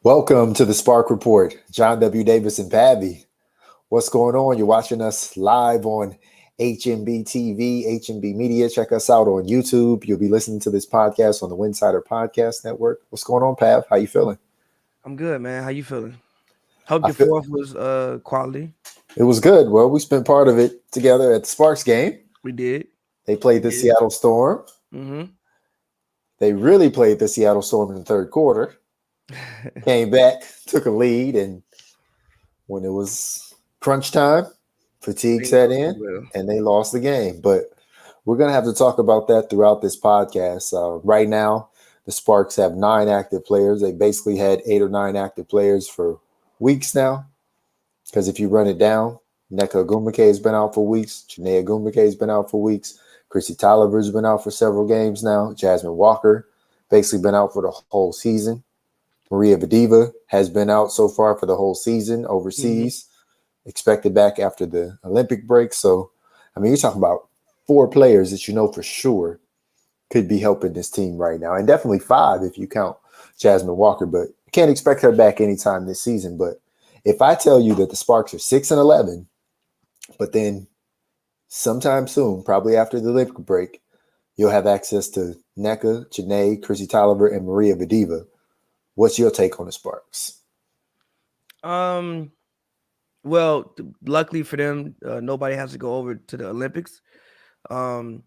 Welcome to the Spark Report. John W. Davis and Pavy. What's going on? You're watching us live on HNB TV, HNB Media. Check us out on YouTube. You'll be listening to this podcast on the Winsider Podcast Network. What's going on, Pav? How you feeling? I'm good, man. How you feeling? Hope your fourth was quality. It was good. Well, we spent part of it together at the Sparks game. We did. They played the Seattle Storm. Mm-hmm. They really played the Seattle Storm in the third quarter. Came back, took a lead, and when it was crunch time, fatigue set in, and they lost the game. But we're going to have to talk about that throughout this podcast. Right now, the Sparks have 9 active players. They basically had 8 or 9 active players for weeks now, because if you run it down, Nneka Ogwumike has been out for weeks. Chiney Ogwumike has been out for weeks. Chrissy Tolliver's been out for several games now. Jasmine Walker basically been out for the whole season. Maria Vadiva has been out so far for the whole season overseas, expected back after the Olympic break. So, I mean, you're talking about 4 players that you know for sure could be helping this team right now, and definitely 5 if you count Jasmine Walker, but you can't expect her back anytime this season. But if I tell you that the Sparks are 6-11, but then sometime soon, probably after the Olympic break, you'll have access to Nneka, Chiney, Chrissy Tolliver, and Maria Vadiva. What's your take on the Sparks? Well, luckily for them, nobody has to go over to the Olympics. Well,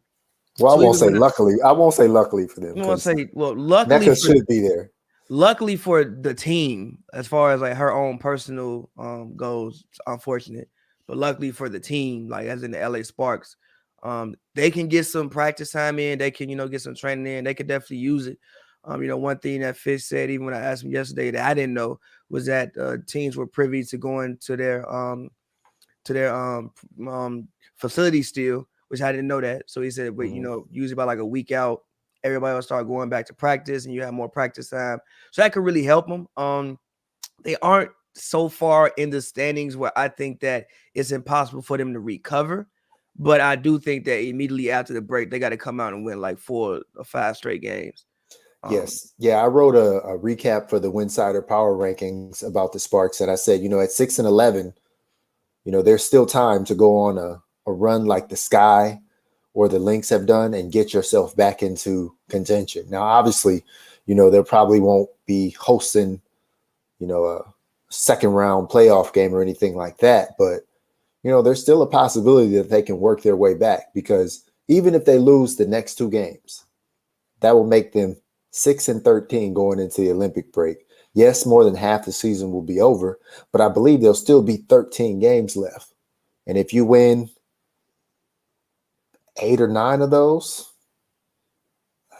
I won't say luckily. I won't say luckily for them. I won't say luckily. Nneka should be there. Luckily for the team, as far as like her own personal goes, it's unfortunate. But luckily for the team, like as in the LA Sparks, they can get some practice time in. They can, get some training in. They could definitely use it. One thing that Fish said, even when I asked him yesterday, that I didn't know was that teams were privy to going to their facility still, which I didn't know that. So he said, but usually about like a week out, everybody will start going back to practice, and you have more practice time. So that could really help them. They aren't so far in the standings where I think that it's impossible for them to recover. But I do think that immediately after the break, they got to come out and win like 4 or 5 straight games. Yes. Yeah, I wrote a recap for the Winsider Power Rankings about the Sparks, and I said, at 6-11, there's still time to go on a run like the Sky or the Lynx have done and get yourself back into contention. Now, obviously, they probably won't be hosting, a second round playoff game or anything like that, but there's still a possibility that they can work their way back, because even if they lose the next 2 games, that will make them 6-13 going into the Olympic break. Yes, more than half the season will be over, but I believe there'll still be 13 games left. And if you win 8 or 9 of those,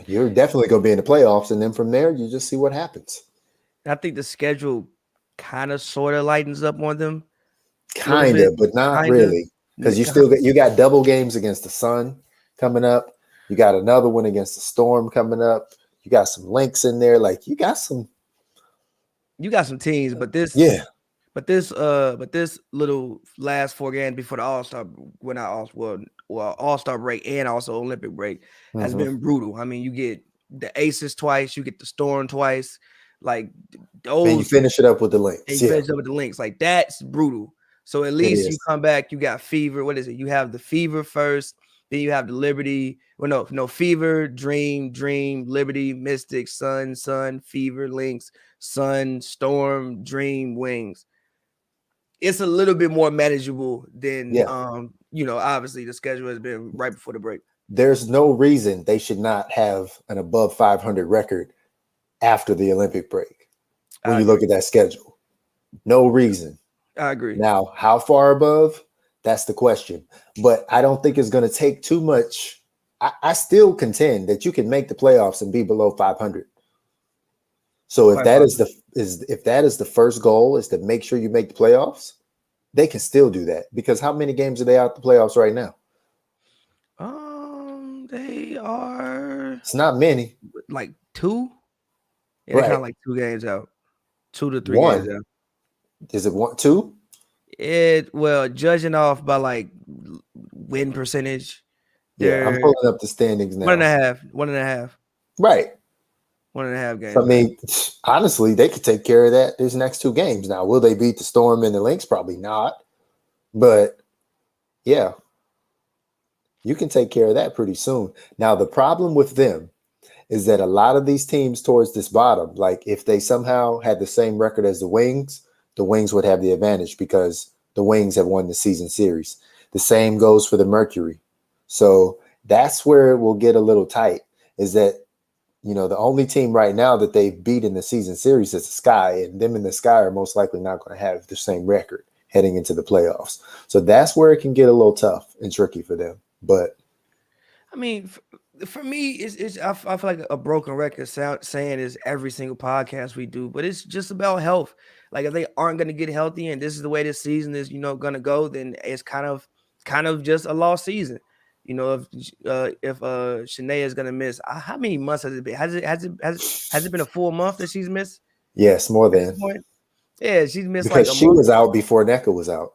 you're definitely going to be in the playoffs. And then from there, you just see what happens. I think the schedule kind of sort of lightens up on them. Kind of, but not really. Because you got double games against the Sun coming up. You got another one against the Storm coming up. You got some Lynx in there. Like you got some teams, but this little last 4 games before the All-Star, All-Star break and also Olympic break has been brutal. I mean, you get the Aces twice, you get the Storm twice, like those. And you finish it up with the Lynx. And you finish it up with the Lynx. Like that's brutal. So at least you come back, you got Fever. What is it? You have the Fever first, then you have the Liberty. Well, no, Fever, Dream, Liberty, Mystic, Sun, Fever, Lynx, Sun, Storm, Dream, Wings. It's a little bit more manageable than, obviously the schedule has been right before the break. There's no reason they should not have an above 500 record after the Olympic break when you look at that schedule. No reason. I agree. Now, how far above? That's the question. But I don't think it's going to take too much. I still contend that you can make the playoffs and be below 500. So if that is the first goal, is to make sure you make the playoffs, they can still do that. Because how many games are they out the playoffs right now? They are. It's not many. Like 2. Yeah, right. They're kind of like 2 games out. 2 to 3 1. games out. Is it 1, 2? Judging off by like win percentage. Yeah, I'm pulling up the standings now. 1.5. 1.5. Right. 1.5 games. I mean, honestly, they could take care of that these next 2 games. Now, will they beat the Storm and the Lynx? Probably not. But yeah, you can take care of that pretty soon. Now, the problem with them is that a lot of these teams towards this bottom, like if they somehow had the same record as the Wings would have the advantage because the Wings have won the season series. The same goes for the Mercury. So that's where it will get a little tight, is that, you know, the only team right now that they've beat in the season series is the Sky, and them and the Sky are most likely not going to have the same record heading into the playoffs. So that's where it can get a little tough and tricky for them. But I mean, for me, I feel like a broken record saying is every single podcast we do, but it's just about health. Like if they aren't going to get healthy, and this is the way this season is, going to go, then it's kind of just a lost season. If Shanae is going to miss, how many months has it been? Has it been a full month that she's missed? yes, more than. Yeah, she's missed because like a she month. was out before NECA was out.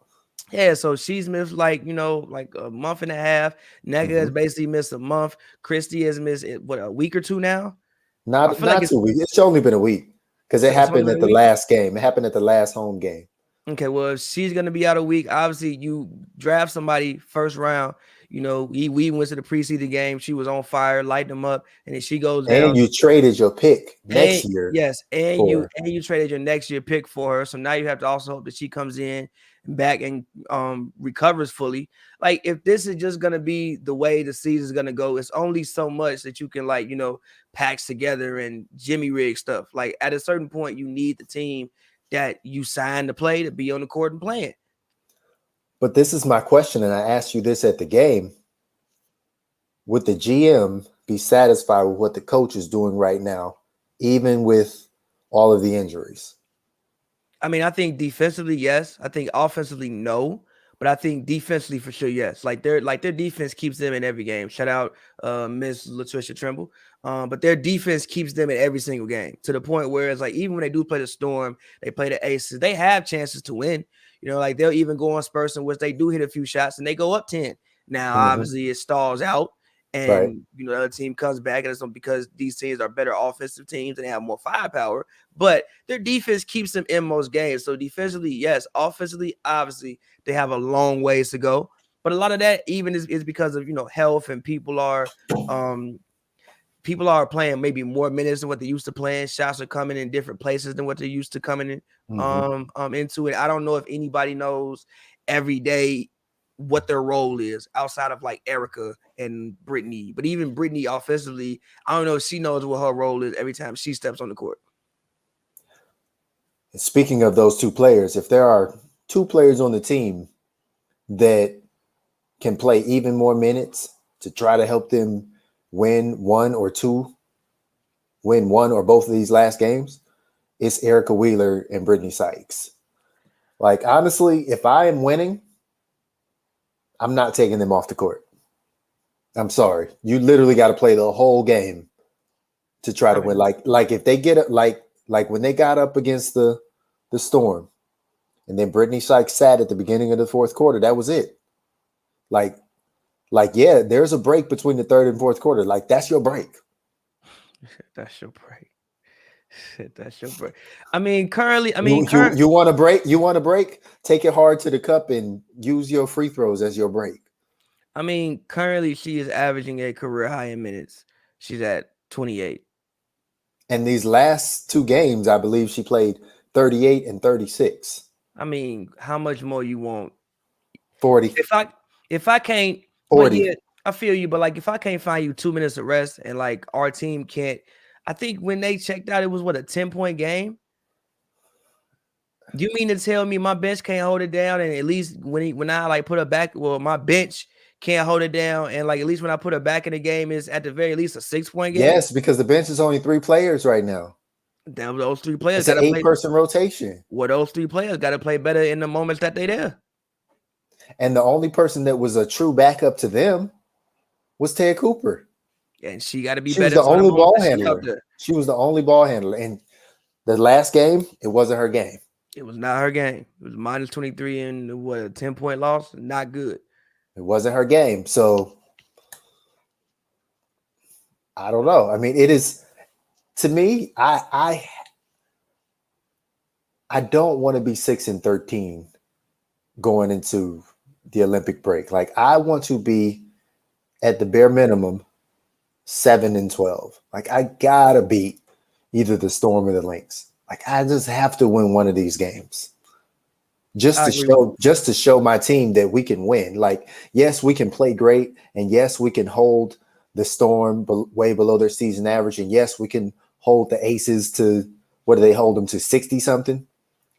Yeah, so she's missed like a month and a half. Nega has basically missed a month. Christy has missed a week or 2 now. Not 2 weeks. It's only been a week because it happened at the last game. It happened at the last home game. Okay, well, if she's gonna be out a week, obviously you draft somebody first round. We went to the preseason game. She was on fire, light them up, and then she goes down. And you traded your pick next year. Yes, and you traded your next year pick for her. So now you have to also hope that she comes in back and recovers fully. Like if this is just gonna be the way the season is gonna go, it's only so much that you can patch together and jimmy rig stuff. Like at a certain point, you need the team that you signed to play to be on the court and playing. But this is my question, and I asked you this at the game. Would the GM be satisfied with what the coach is doing right now, even with all of the injuries? I mean, I think defensively, yes. I think offensively, no. But I think defensively for sure, yes. Like their defense keeps them in every game. Shout out Miss Latricia Trimble. But their defense keeps them in every single game to the point where it's like even when they do play the Storm, they play the Aces, they have chances to win. Like they'll even go on Spurs in which they do hit a few shots and they go up 10. Now, obviously, it stalls out. And the other team comes back, and it's because these teams are better offensive teams and they have more firepower. But their defense keeps them in most games. So defensively, yes. Offensively, obviously, they have a long ways to go. But a lot of that even is because of health, and people are playing maybe more minutes than what they used to playing. Shots are coming in different places than what they're used to coming in into it. I don't know if anybody knows every day what their role is outside of like Erica and Brittany. But even Brittany offensively, I don't know if she knows what her role is every time she steps on the court. Speaking of those 2 players, if there are 2 players on the team that can play even more minutes to try to help them win one or both of these last games, it's Erica Wheeler and Brittany Sykes. Like, honestly, if I am winning, I'm not taking them off the court. I'm sorry. You literally got to play the whole game to try to win. Like if they get it, like when they got up against the Storm, and then Brittany Sykes sat at the beginning of the 4th quarter, that was it. Like, yeah, there's a break between the 3rd and 4th quarter. Like, that's your break. That's your break. That's your break. I mean, currently, you want a break? You want a break? Take it hard to the cup and use your free throws as your break. I mean, currently she is averaging a career high in minutes. She's at 28. And these last 2 games, I believe she played 38 and 36. I mean, how much more you want? 40. If I can't 40. Yeah, I feel you, but like if I can't find you 2 minutes of rest and like our team can't, I think when they checked out, it was a 10-point game. You mean to tell me my bench can't hold it down, and at least when I like put her back, my bench can't hold it down, and like at least when I put her back in the game, is at the very least a 6-point game? Yes, because the bench is only 3 players right now. Those 3 players got to play 8-person rotation. Well, those 3 players got to play better in the moments that they're there. And the only person that was a true backup to them was Ted Cooper. And she got to be She better. was the only ball handler. She was the only ball handler. And the last game, it wasn't her game. It was not her game. It was minus 23 and a 10-point loss. Not good. It wasn't her game. So I don't know. I mean, it is. to me, I don't want to be 6-13 going into the Olympic break. Like, I want to be at the bare minimum 7-12. Like, I gotta beat either the Storm or the Lynx. Like, I just have to win one of these games. Just to show my team that we can win. Like, yes, we can play great, and yes, we can hold the Storm way below their season average, and yes, we can hold the Aces to, what do they hold them to, 60 something?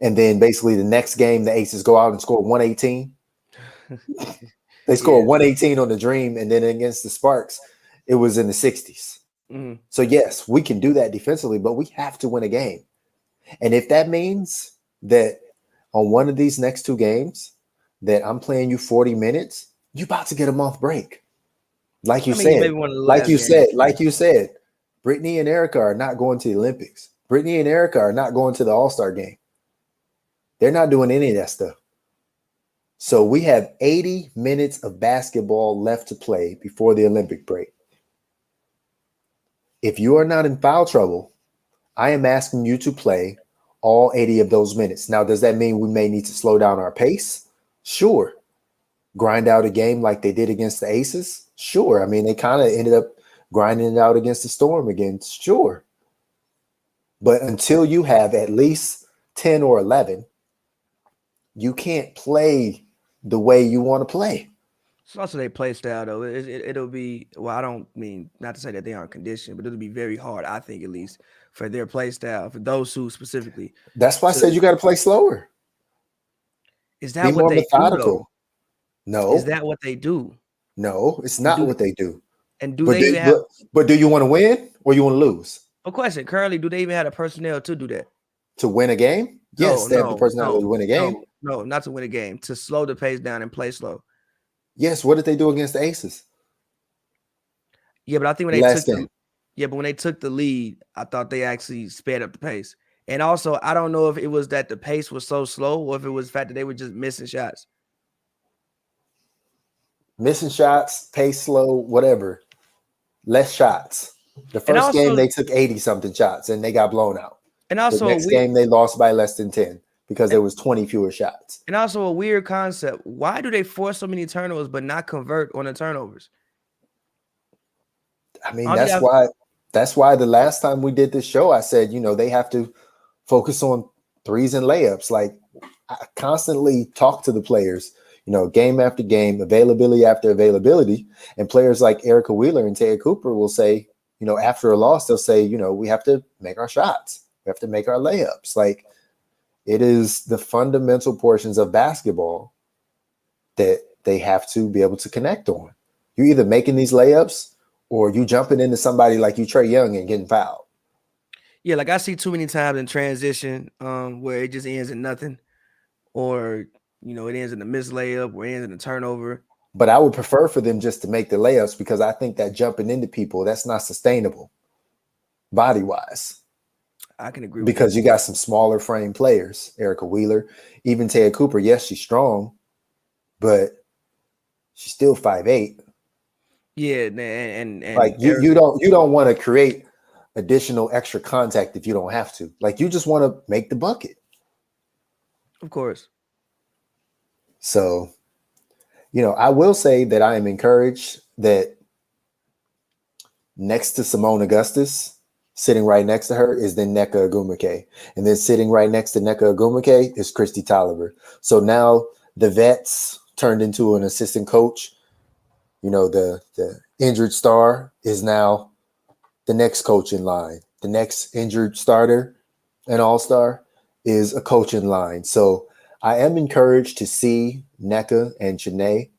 And then basically the next game, the Aces go out and score 118. They score 118 on the Dream, and then against the Sparks, it was in the 60s. Mm-hmm. So yes, we can do that defensively, but we have to win a game. And if that means that on one of these next two games that I'm playing you 40 minutes, you about to get a month break. Like you said, Brittany and Erica are not going to the Olympics. Brittany and Erica are not going to the All-Star game. They're not doing any of that stuff. So we have 80 minutes of basketball left to play before the Olympic break. If you are not in foul trouble, I am asking you to play all 80 of those minutes. Now, does that mean we may need to slow down our pace? Sure. Grind out a game like they did against the Aces? Sure. I mean, they kind of ended up grinding it out against the Storm again. Sure. But until you have at least 10 or 11, you can't play the way you want to play. It's also their play style, though. It'll be, well, I don't mean, not to say that they aren't conditioned, but it'll be very hard, I think, at least, for their play style, for those who specifically. That's why I said you got to play slower. Is that what they do, though? No. Is that what they do? No, it's not what they do. And do they even have? But do you want to win or you want to lose? A question. Currently, do they even have the personnel to do that? To win a game? Yes, they have the personnel to win a game. No, not to win a game. To slow the pace down and play slow. Yes, what did they do against the Aces? Yeah, but I think when they took the lead, I thought they actually sped up the pace. And also, I don't know if it was that the pace was so slow or if it was the fact that they were just missing shots. Missing shots, pace slow, whatever. Less shots. The first game they took 80-something shots and they got blown out. And also the next game they lost by less than 10 because there was 20 fewer shots. And also a weird concept. Why do they force so many turnovers but not convert on the turnovers? I mean, that's why the last time we did this show, I said, they have to focus on threes and layups. Like, I constantly talk to the players, game after game, availability after availability. And players like Erica Wheeler and Taya Cooper will say, after a loss, they'll say, we have to make our shots. We have to make our layups. Like, it is the fundamental portions of basketball that they have to be able to connect on. You're either making these layups or you jumping into somebody like you, Trae Young, and getting fouled. Yeah, like I see too many times in transition where it just ends in nothing, or it ends in a missed layup or ends in a turnover. But I would prefer for them just to make the layups because I think that jumping into people, that's not sustainable body-wise. I can agree with because that. You got some smaller frame players, Erica Wheeler, even Taya Cooper. Yes, she's strong, but she's still 5'8". Yeah, and like you don't want to create additional extra contact if you don't have to. Like, you just want to make the bucket. Of course. So, I will say that I am encouraged that next to Simone Augustus, sitting right next to her is then Nneka Ogwumike. And then sitting right next to Nneka Ogwumike is Christy Tolliver. So now the vets turned into an assistant coach. The injured star is now the next coach in line. The next injured starter, an all-star, is a coach in line. So I am encouraged to see Nneka and Chiney,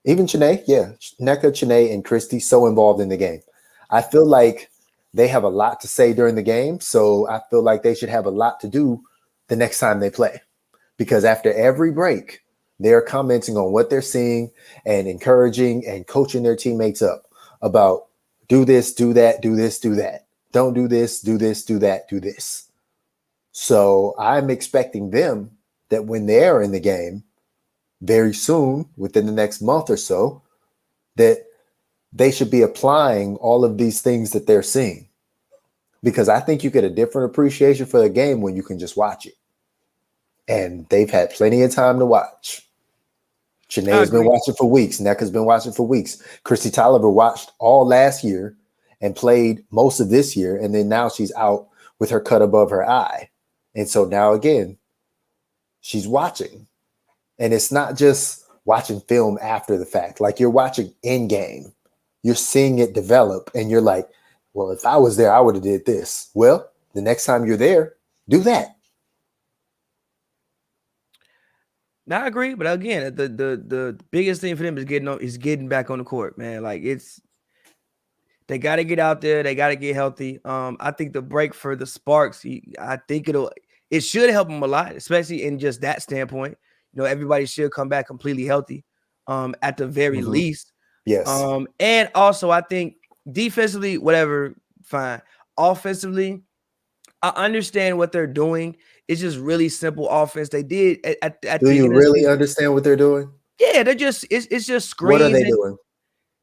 even Chiney, Nneka, Chiney, and Christy so involved in the game. I feel like they have a lot to say during the game, so I feel like they should have a lot to do the next time they play. Because after every break, they're commenting on what they're seeing and encouraging and coaching their teammates up about do this, do that, do this, do that. Don't do this, do this, do that, do this. So I'm expecting them that when they're in the game very soon, within the next month or so, that they should be applying all of these things that they're seeing. because I think you get a different appreciation for the game when you can just watch it. And they've had plenty of time to watch. Janae's been watching for weeks. Nneka's been watching for weeks. Christy Tolliver watched all last year and played most of this year. And then now she's out with her cut above her eye. And so now again, she's watching. And it's not just watching film after the fact. Like, you're watching in game. You're seeing it develop. And you're like, well, if I was there, I would have did this. Well, the next time you're there, do that. Now, I agree, but again, the biggest thing for them is getting back on the court, man. Like, they got to get out there, they got to get healthy. I think the break for the Sparks, I think it should help them a lot, especially in just that standpoint. You know, everybody should come back completely healthy, at the very least. Yes. And also, I think defensively, whatever, fine. Offensively, I understand what they're doing. It's just really simple offense. They did at Do you really understand what they're doing? Yeah, they're just it's just screens. What are they doing?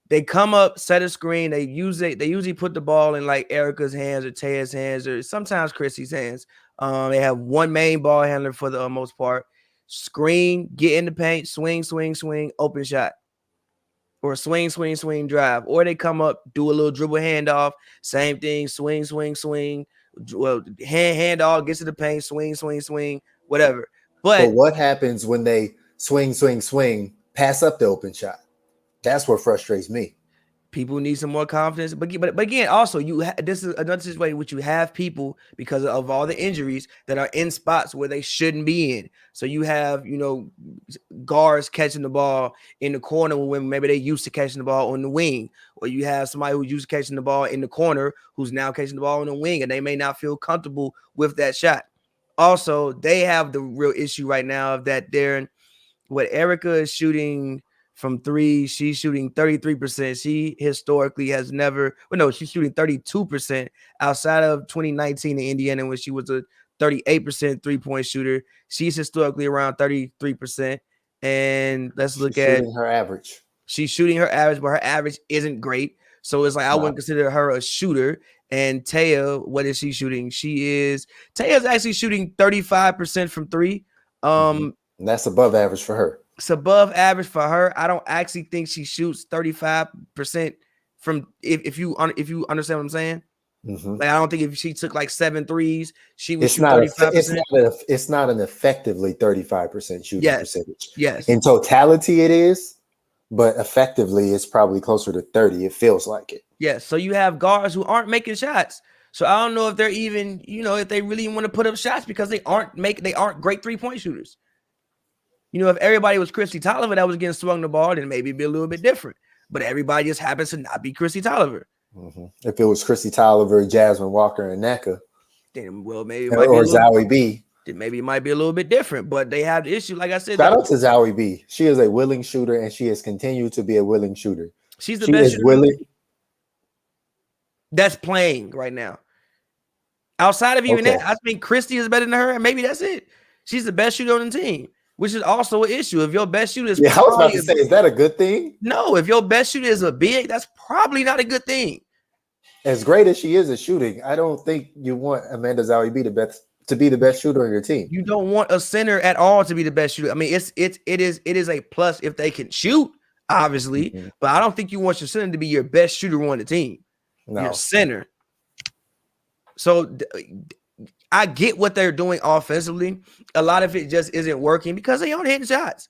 They come up, set a screen. They usually put the ball in like Erica's hands or Taya's hands or sometimes Chrissy's hands. They have one main ball handler for the most part. Screen, get in the paint, swing, swing, swing, open shot. Or swing, swing, swing, drive. Or they come up, do a little dribble handoff, same thing, swing, swing, swing. Well, hand off, gets to the paint, swing, swing, swing, whatever. But what happens when they swing, swing, swing, pass up the open shot? That's what frustrates me. People need some more confidence. But again, also, this is another situation which you have people, because of all the injuries, that are in spots where they shouldn't be in. So you have, guards catching the ball in the corner when maybe they used to catching the ball on the wing. Or you have somebody who's used to catching the ball in the corner who's now catching the ball on the wing, and they may not feel comfortable with that shot. Also, they have the real issue right now of that Erica is shooting from three, she's shooting 33%. She historically has never, she's shooting 32% outside of 2019 in Indiana when she was a 38% three-point shooter. She's historically around 33%. And let's look at her average. She's shooting her average, but her average isn't great. So it's like, I wouldn't consider her a shooter. And Taya, what is she shooting? Taya's actually shooting 35% from three. And that's above average for her. It's above average for her. I don't actually think she shoots 35% from if you understand what I'm saying. Like, I don't think if she took like 7 threes, she would shoot 35%. It's not an effectively 35% shooting percentage. Yes. In totality, it is, but effectively, it's probably closer to 30. It feels like it. Yes. So you have guards who aren't making shots. So I don't know if they're even, if they really want to put up shots, because they aren't great 3-point shooters. If everybody was Christy Tolliver that was getting swung the ball, then maybe it'd be a little bit different. But everybody just happens to not be Christy Tolliver. If it was Christy Tolliver, Jasmine Walker, and Nneka, then maybe or Zowie B, then maybe it might be a little bit different. But they have the issue, like I said. Shout out to Zowie B. She is a willing shooter, and she has continued to be a willing shooter. She's the best shooter that's playing right now. Outside of even that, I think Christy is better than her, and maybe that's it. She's the best shooter on the team, which is also an issue. If your best shooter is, I was about to say, is that a good thing? No, if your best shooter is a big, that's probably not a good thing. As great as she is at shooting, I don't think you want Amanda Zowie B to be the best shooter on your team. You don't want a center at all to be the best shooter. I mean, it is a plus if they can shoot, obviously, but I don't think you want your center to be your best shooter on the team. No. Your center. So I get what they're doing offensively. A lot of it just isn't working because they aren't hitting shots.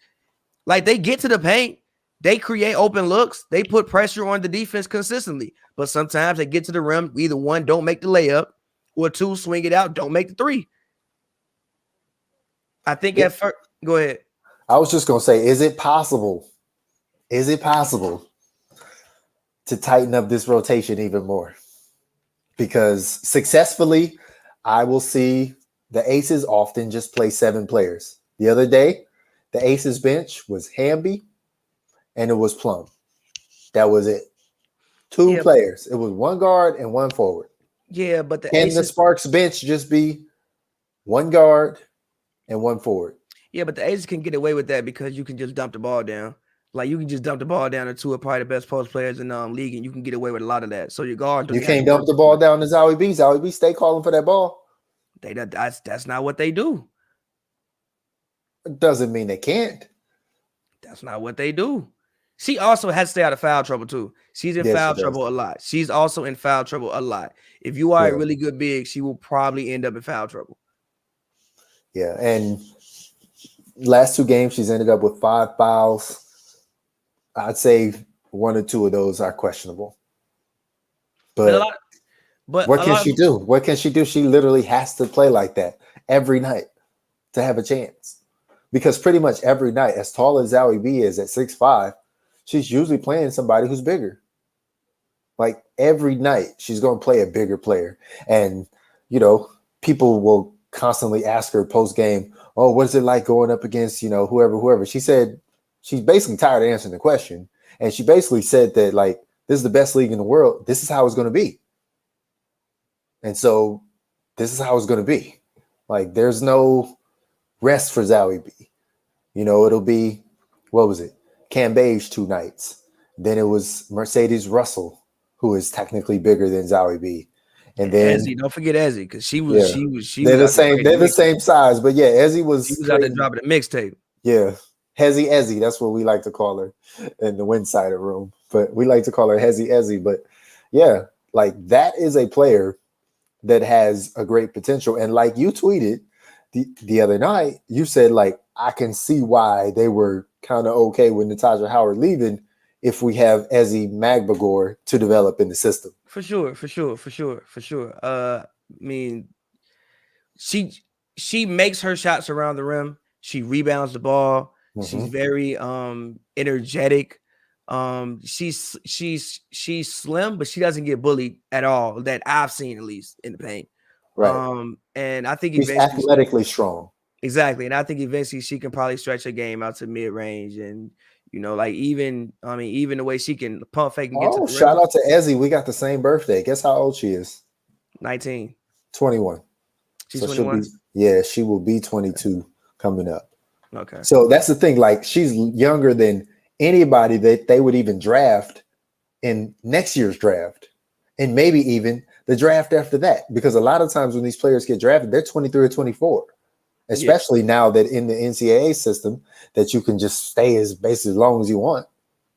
Like, they get to the paint, they create open looks, they put pressure on the defense consistently. But sometimes they get to the rim, either one, don't make the layup, or two, swing it out, don't make the three. I think at first, go ahead. I was just gonna say, is it possible? Is it possible to tighten up this rotation even more? Because successfully, I will see the Aces often just play 7 players. The other day, the Aces bench was Hamby and it was Plum. That was it. 2 players. It was 1 guard and 1 forward. Yeah, but the Sparks bench just be 1 guard and 1 forward? Yeah, but the Aces can get away with that because you can just dump the ball down. Like you can just dump the ball down to two of probably the best post players in the league, and you can get away with a lot of that. So your guard, you can't dump the ball down to Zowie B. Zowie B stay calling for that ball. That's not what they do. It doesn't mean they can't. That's not what they do. She also has to stay out of foul trouble too. She's in foul trouble a lot. She's also in foul trouble a lot. If you are a really good big, she will probably end up in foul trouble. Yeah, and last 2 games, she's ended up with 5 fouls. I'd say 1 or 2 of those are questionable. But what can she do? What can she do? She literally has to play like that every night to have a chance. Because pretty much every night, as tall as Zowie B is at 6'5", she's usually playing somebody who's bigger. Like every night, she's going to play a bigger player. And, you know, people will constantly ask her post-game, oh, what is it like going up against, you know, whoever. She said she's basically tired of answering the question. And she basically said that, like, this is the best league in the world. This is how it's going to be. And so this is how it's going to be. Like, there's no rest for Zowie B. You know, it'll be, what was it? Cambage 2 nights. Then it was Mercedes Russell, who is technically bigger than Zowie B. And then Ezzy, don't forget Ezzy, because she was they're the same size, but yeah, Ezzy was out there dropping a mixtape. Yeah. Ezzy, that's what we like to call her in the Windsider room. But we like to call her Ezzy. But yeah, like that is a player that has a great potential. And like you tweeted the other night, you said, like, I can see why they were kind of okay with Natasha Howard leaving if we have Ezzy Magbagor to develop in the system. For sure. I mean, she makes her shots around the rim. She rebounds the ball. Mm-hmm. She's very energetic. She's slim, but she doesn't get bullied at all that I've seen, at least in the paint. Right. And I think she's athletically strong. Exactly. And I think eventually she can probably stretch her game out to mid-range. And, you know, like even the way she can pump fake and get to the rim. Shout out to Ezzy. We got the same birthday. Guess how old she is? 19. 21. She's 21? She will be 22 coming up. Okay. So that's the thing. Like, she's younger than anybody that they would even draft in next year's draft. And maybe even the draft after that. Because a lot of times when these players get drafted, they're 23 or 24. Especially now that in the NCAA system that you can just stay as long as you want,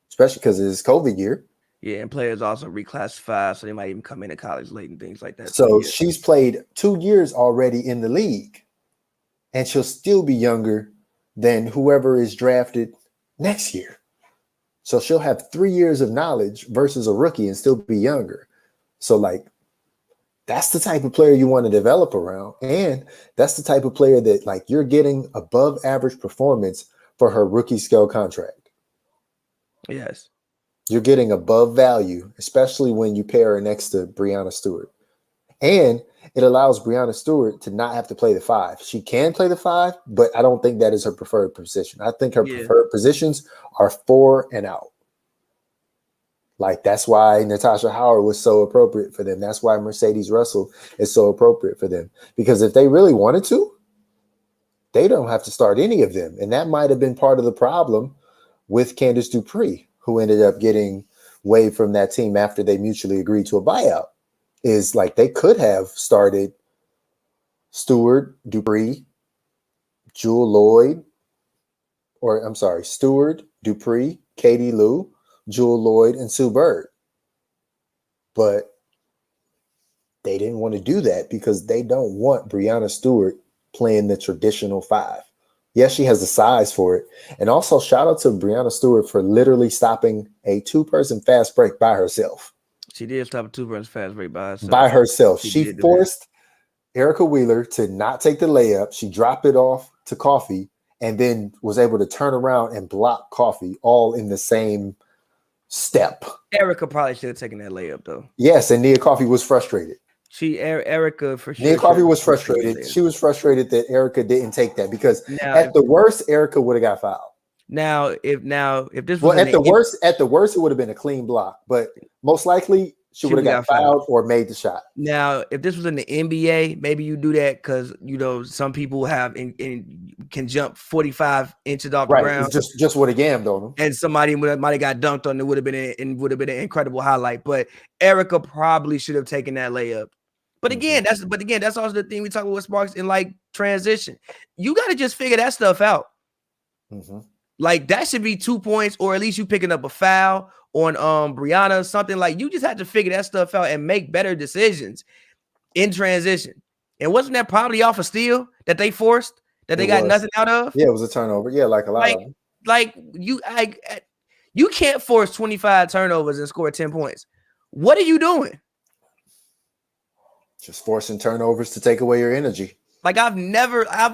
especially because it's COVID year. Yeah, and players also reclassify, so they might even come into college late and things like that. So she's played 2 years already in the league, and she'll still be younger than whoever is drafted next year. So she'll have 3 years of knowledge versus a rookie and still be younger. So, like, that's the type of player you want to develop around. And that's the type of player that, like, you're getting above average performance for her rookie scale contract. Yes. You're getting above value, especially when you pair her next to Brianna Stewart. And it allows Brianna Stewart to not have to play the 5. She can play the 5, but I don't think that is her preferred position. I think her preferred positions are 4 and out. Like, that's why Natasha Howard was so appropriate for them. That's why Mercedes Russell is so appropriate for them. Because if they really wanted to, they don't have to start any of them. And that might have been part of the problem with Candace Dupree, who ended up getting waived from that team after they mutually agreed to a buyout. Is like they could have started Stewart, Dupree, Jewel Lloyd, Stewart, Dupree, Katie Lou, Jewel Lloyd, and Sue Bird. But they didn't want to do that because they don't want Brianna Stewart playing the traditional 5. Yes, she has the size for it. And also shout out to Brianna Stewart for literally stopping a 2-person fast break by herself. She did stop a 2-person fast break by herself. She forced Erica Wheeler to not take the layup. She dropped it off to Coffee and then was able to turn around and block Coffee all in the same step. Erica probably should have taken that layup, though. Yes, and Nia Coffee was frustrated. Erica for sure. Nia Coffee was frustrated. She was frustrated that Erica didn't take that because at the worst, Erica would have got fouled. Now, if this was at the worst, it would have been a clean block, but most likely she would have got fouled or made the shot. Now, if this was in the NBA, maybe you do that because, you know, some people have, and can jump 45 inches off the Right. ground. It's just would have gammed on him. And somebody might have got dunked on. It would have been an incredible highlight. But Erica probably should have taken that layup. But again, that's also the thing we talk about with Sparks in like transition. You got to just figure that stuff out. Like that should be 2 points, or at least you picking up a foul on Brianna, something like you just have to figure that stuff out and make better decisions in transition. And wasn't that probably off a steal that they forced that they got nothing out of? Yeah, it was a turnover. Yeah, like a lot of them. Like you can't force 25 turnovers and score 10 points. What are you doing? Just forcing turnovers to take away your energy. Like I've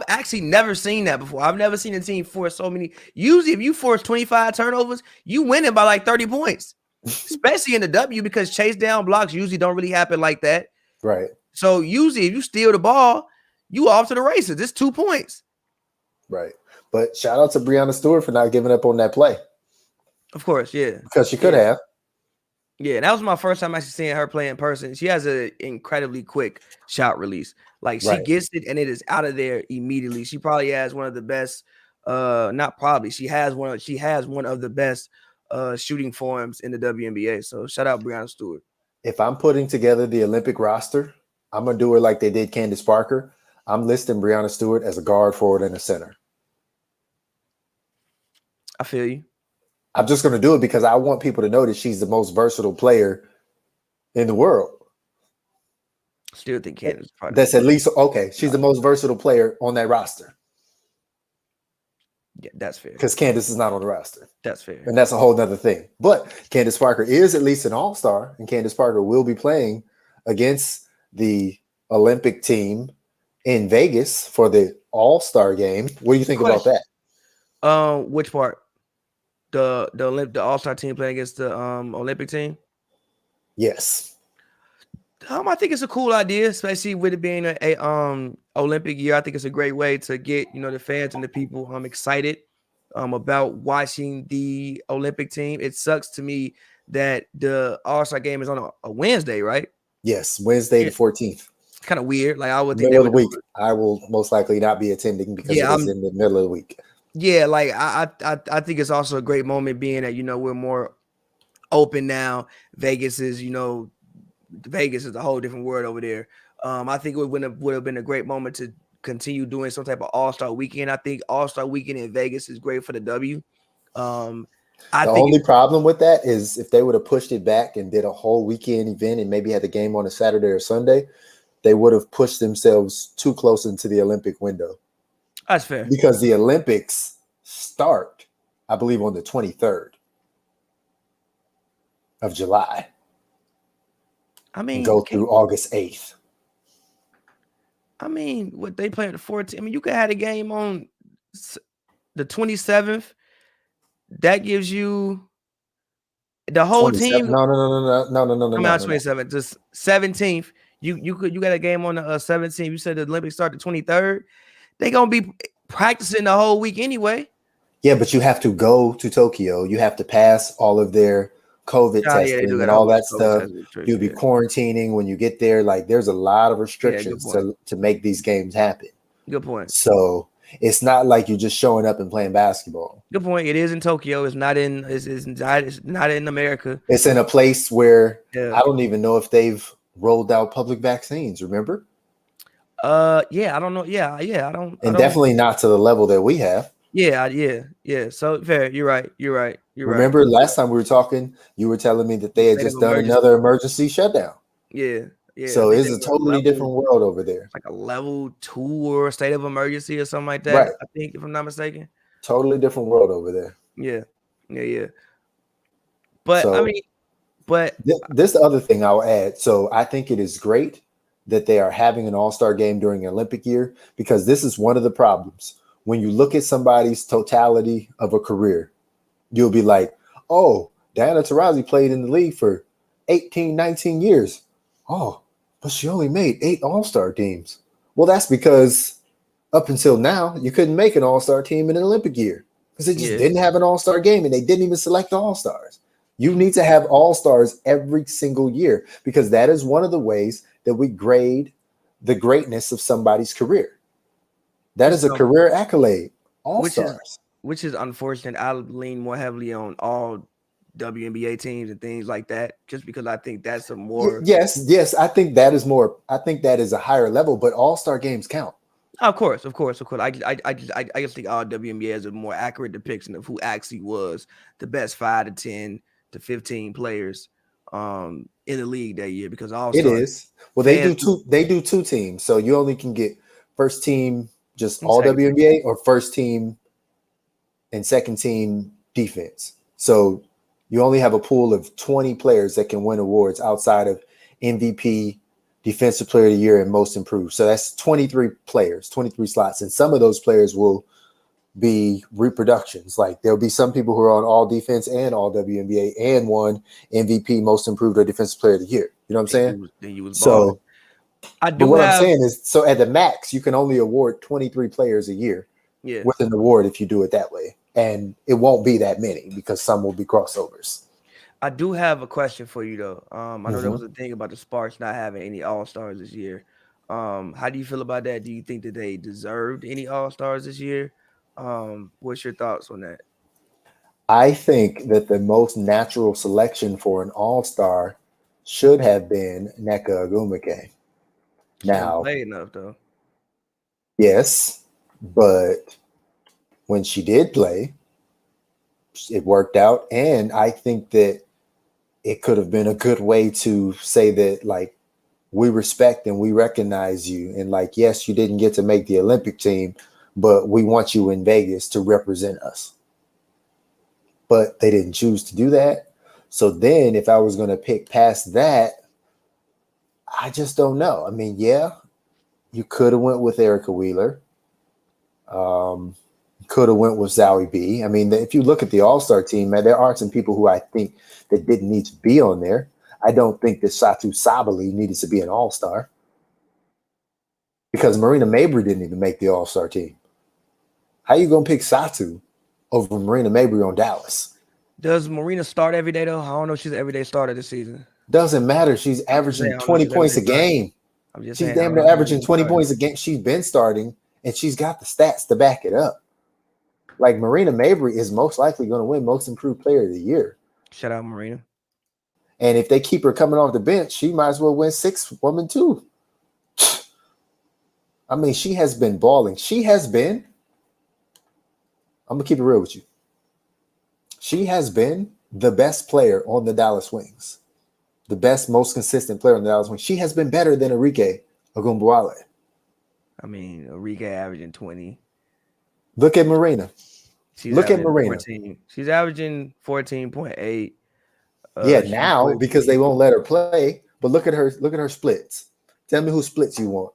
actually never seen that before. I've never seen a team force so many. Usually, if you force 25 turnovers, you win it by like 30 points, especially in the W, because chase down blocks usually don't really happen like that. Right. So usually, if you steal the ball, you off to the races. It's 2 points. Right. But shout out to Brianna Stewart for not giving up on that play. Of course, yeah. Because she could have. Yeah, that was my first time actually seeing her play in person. She has an incredibly quick shot release. Like she gets it and it is out of there immediately. She probably has one of the best, not probably, she has one of the best shooting forms in the WNBA. So shout out Brianna Stewart. If I'm putting together the Olympic roster, I'm gonna do it like they did Candace Parker. I'm listing Brianna Stewart as a guard, forward, and a center. I feel you. I'm just going to do it because I want people to know that she's the most versatile player in the world. Still think Candace Parker. That's at least okay. She's the most versatile player on that roster. Yeah, that's fair. Because Candace is not on the roster. That's fair. And that's a whole nother thing. But Candace Parker is at least an all-star, and Candace Parker will be playing against the Olympic team in Vegas for the All-Star game. What do you think about that? Which part? The All-Star team playing against the Olympic team? Yes. I think it's a cool idea, especially with it being a Olympic year. I think it's a great way to get the fans and the people excited about watching the Olympic team. It sucks to me that the All-Star game is on a Wednesday, right? Yes, Wednesday the 14th. It's kind of weird. Like I would think middle of the week. I will most likely not be attending because it's in the middle of the week. Yeah, like I think it's also a great moment being that we're more open now. Vegas is Vegas is a whole different world over there. I think it would have been a great moment to continue doing some type of All-Star weekend. I think All-Star weekend in Vegas is great for the W. The only problem with that is if they would have pushed it back and did a whole weekend event and maybe had the game on a Saturday or Sunday, they would have pushed themselves too close into the Olympic window. That's fair. Because the Olympics start, I believe, on the 23rd of July. I mean, and go through August 8th. I mean, what they play at the 14th. I mean, you could have a game on the 27th. That gives you the whole team. No. I'm out 27th. Just 17th. You got a game on the 17th. You said the Olympics start the 23rd. They're gonna be practicing the whole week anyway. Yeah, but you have to go to Tokyo. You have to pass all of their COVID testing and all that stuff. You'll be quarantining when you get there. Like there's a lot of restrictions to make these games happen. Good point. So it's not like you're just showing up and playing basketball. Good point. It is in Tokyo. It's not in America. It's in a place where I don't even know if they've rolled out public vaccines. Remember? Yeah, I don't know. Yeah, I don't. And definitely not to the level that we have. Yeah. So fair. You're right. Remember last time we were talking, you were telling me that they had just done another emergency shutdown. Yeah. So it's a totally different world over there. Like a level 2 or a state of emergency or something like that. Right. I think, if I'm not mistaken. Totally different world over there. Yeah. But so, I mean, this other thing I'll add. So I think it is great that they are having an all-star game during the Olympic year, because this is one of the problems. When you look at somebody's totality of a career, you'll be like, oh, Diana Taurasi played in the league for 18, 19 years. Oh, but she only made 8 all-star teams. Well, that's because up until now, you couldn't make an all-star team in an Olympic year because they just didn't have an all-star game and they didn't even select the all-stars. You need to have all-stars every single year, because that is one of the ways that we grade the greatness of somebody's career. That is a career accolade. All-Stars. Which is unfortunate. I lean more heavily on all WNBA teams and things like that, just because I think that's a more yes. I think that is more. I think that is a higher level, but All-Star games count. Of course. I just think all WNBA is a more accurate depiction of who actually was the best 5 to 10 to 15 players in the league that year, because All-Star. It is. Well, they do two teams, so you only can get first team just all WNBA or first team and second team defense. So you only have a pool of 20 players that can win awards outside of MVP, Defensive Player of the Year, and Most Improved. So that's 23 players, 23 slots. And some of those players will be reproductions. Like there'll be some people who are on all defense and all WNBA and won MVP, Most Improved, or Defensive Player of the Year. You know what I'm saying? What I'm saying is, so at the max, you can only award 23 players a year with an award if you do it that way. And it won't be that many because some will be crossovers. I do have a question for you, though. I know there was a thing about the Sparks not having any All-Stars this year. How do you feel about that? Do you think that they deserved any All-Stars this year? What's your thoughts on that? I think that the most natural selection for an All-Star should have been Nneka Ogwumike. Now, played enough though. Yes, but when she did play, it worked out, and I think that it could have been a good way to say that, like, we respect and we recognize you, and like, yes, you didn't get to make the Olympic team, but we want you in Vegas to represent us. But they didn't choose to do that. So then, if I was going to pick past that, I just don't know. I mean, yeah, you could have went with Erica Wheeler. Could have went with Zowie B. I mean, if you look at the All-Star team, man, there are some people who I think that didn't need to be on there. I don't think that Satu Sabali needed to be an All-Star because Marina Mabry didn't even make the All-Star team. How you going to pick Satu over Marina Mabry on Dallas? Does Marina start every day, though? I don't know if she's an everyday starter this season. Doesn't matter. She's averaging 20 points a game. She's damn near averaging 20 points a game. She's been starting, and she's got the stats to back it up. Like, Marina Mabry is most likely going to win Most Improved Player of the Year. Shout out, Marina. And if they keep her coming off the bench, she might as well win 6 woman too. I mean, she has been balling. I'm going to keep it real with you. She has been the best player on the Dallas Wings. The best, most consistent player on the Dallas Wings. She has been better than Arike Ogunbowale. I mean, Arike averaging 20. Look at Marina. Look at Marina. 14. She's averaging 14.8. Now because they won't let her play. But look at her. Look at her splits. Tell me who splits you want.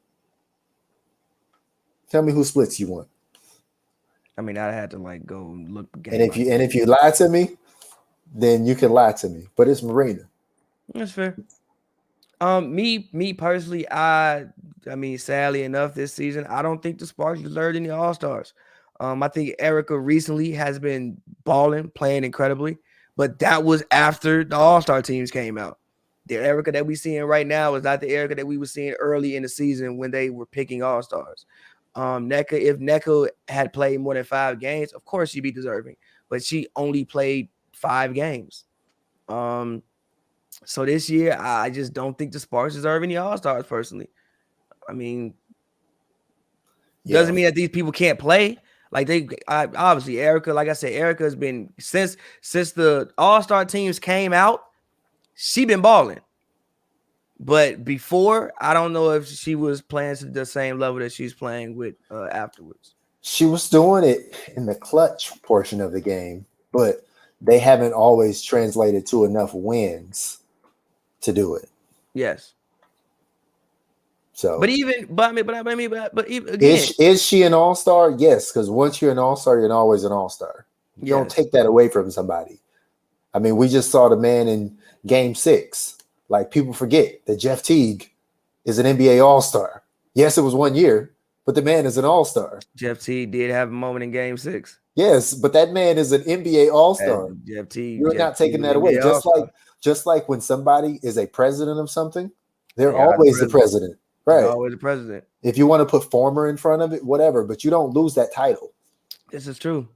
Tell me who splits you want. I mean, I had to like go look. And if you lie to me, then you can lie to me. But it's Marina. That's fair. Me personally, I mean, sadly enough, this season, I don't think the Sparks deserved any All-Stars. I think Erica recently has been balling, playing incredibly, but that was after the All-Star teams came out. The Erica that we're seeing right now is not the Erica that we were seeing early in the season when they were picking All-Stars. If Nneka had played more than 5 games, of course she'd be deserving, but she only played 5 games. So this year, I just don't think the Sparks deserve any All-Stars personally. I mean, doesn't mean that these people can't play. Like obviously Erica, like I said, Erica has been since the All-Star teams came out, she been balling. But before, I don't know if she was playing to the same level that she's playing with afterwards. She was doing it in the clutch portion of the game, but they haven't always translated to enough wins to do it. Yes. So, but even again, is she an All-Star? Yes, because once you're an All-Star, you're always an All-Star. You don't take that away from somebody. I mean, we just saw the man in Game 6. Like, people forget that Jeff Teague is an NBA All-Star. Yes, it was 1 year, but the man is an All-Star. Jeff Teague did have a moment in Game 6. Yes, but that man is an NBA All-Star. Jeff Teague. You're not taking that away. Just like when somebody is a president of something, they're always the president. Right. Always the president. If you want to put former in front of it, whatever, but you don't lose that title. This is true.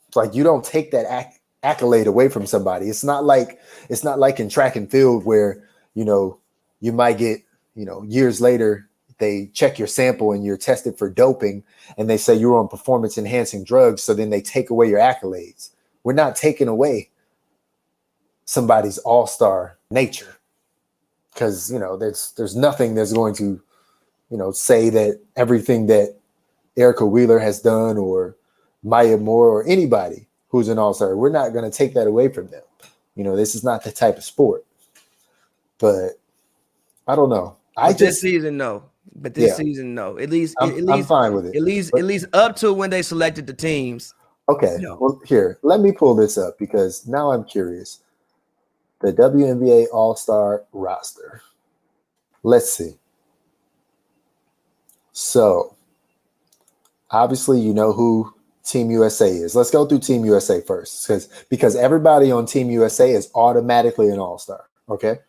It's like you don't take that accolade away from somebody. It's not like in track and field where, you know, you might get, you know, years later, they check your sample and you're tested for doping and they say you're on performance enhancing drugs. So then they take away your accolades. We're not taking away somebody's all-star nature because, you know, there's nothing that's going to, you know, say that everything that Erica Wheeler has done or Maya Moore or anybody who's an all-star, we're not going to take that away from them. You know, this is not the type of sport. But I don't know. This season, no. But this season, no. At least I'm fine with it. At least up to when they selected the teams. Okay. No. Well, here, let me pull this up because now I'm curious. The WNBA All-Star roster. Let's see. So, obviously, you know who Team USA is. Let's go through Team USA first because everybody on Team USA is automatically an all-star, okay?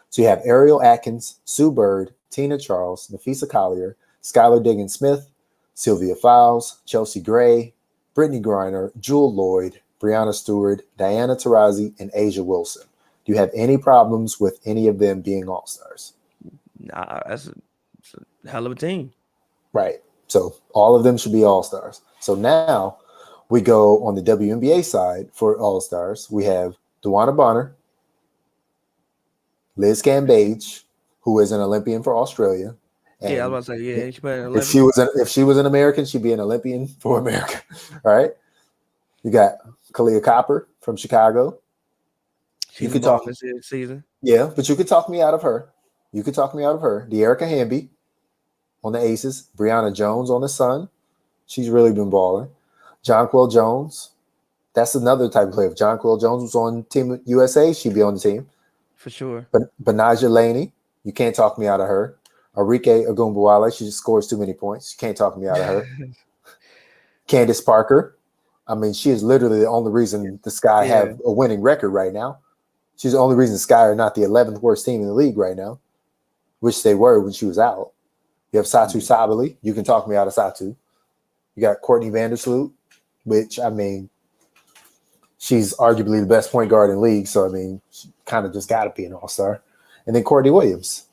So you have Ariel Atkins, Sue Bird, Tina Charles, Nafisa Collier, Skylar Diggins-Smith, Sylvia Fowles, Chelsea Gray, Brittany Griner, Jewel Lloyd, Brianna Stewart, Diana Taurasi, and Asia Wilson. Do you have any problems with any of them being all-stars? Nah, it's a hell of a team. Right. So all of them should be all-stars. So now we go on the WNBA side for all-stars. We have DeWanna Bonner, Liz Cambage, who is an Olympian for Australia. And I was about to say, she played an if she was an American, she'd be an Olympian for America. All right. You got Kalia Copper from Chicago. You could talk this season. Yeah, but you could talk me out of her. De'Erica Hamby on the Aces. Brianna Jones on the Sun. She's really been balling. Jonquel Jones. That's another type of player. If Jonquel Jones was on Team USA, she'd be on the team. For sure. But Benaja Laney, you can't talk me out of her. Arike Ogunbowale, she just scores too many points. You can't talk me out of her. Candace Parker. I mean, she is literally the only reason the Sky have a winning record right now. She's the only reason Sky are not the 11th worst team in the league right now, which they were when she was out. You have Satu Sabali. You can talk me out of Satu. You got Courtney Vandersloot, which, I mean, she's arguably the best point guard in the league. So, I mean, she kind of just got to be an all-star. And then Courtney Williams.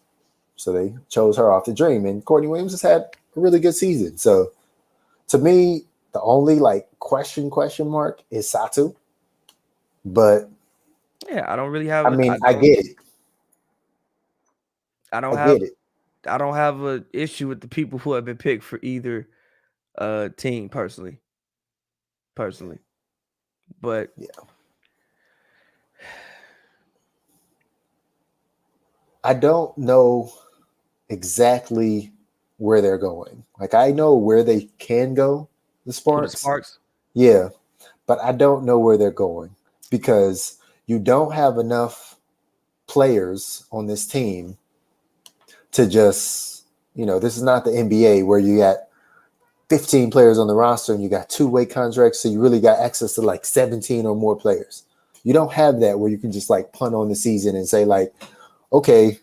So they chose her off the dream. And Courtney Williams has had a really good season. So, to me, the only, like, question mark is Satu. But yeah, I don't really have. I get it. I don't have an issue with the people who have been picked for either team personally. But yeah, I don't know exactly where they're going. Like, I know where they can go, the Sparks. Yeah, but I don't know where they're going because you don't have enough players on this team to just, you know, this is not the NBA where you got 15 players on the roster and you got two-way contracts, so you really got access to like 17 or more players. You don't have that where you can just like punt on the season and say like, okay,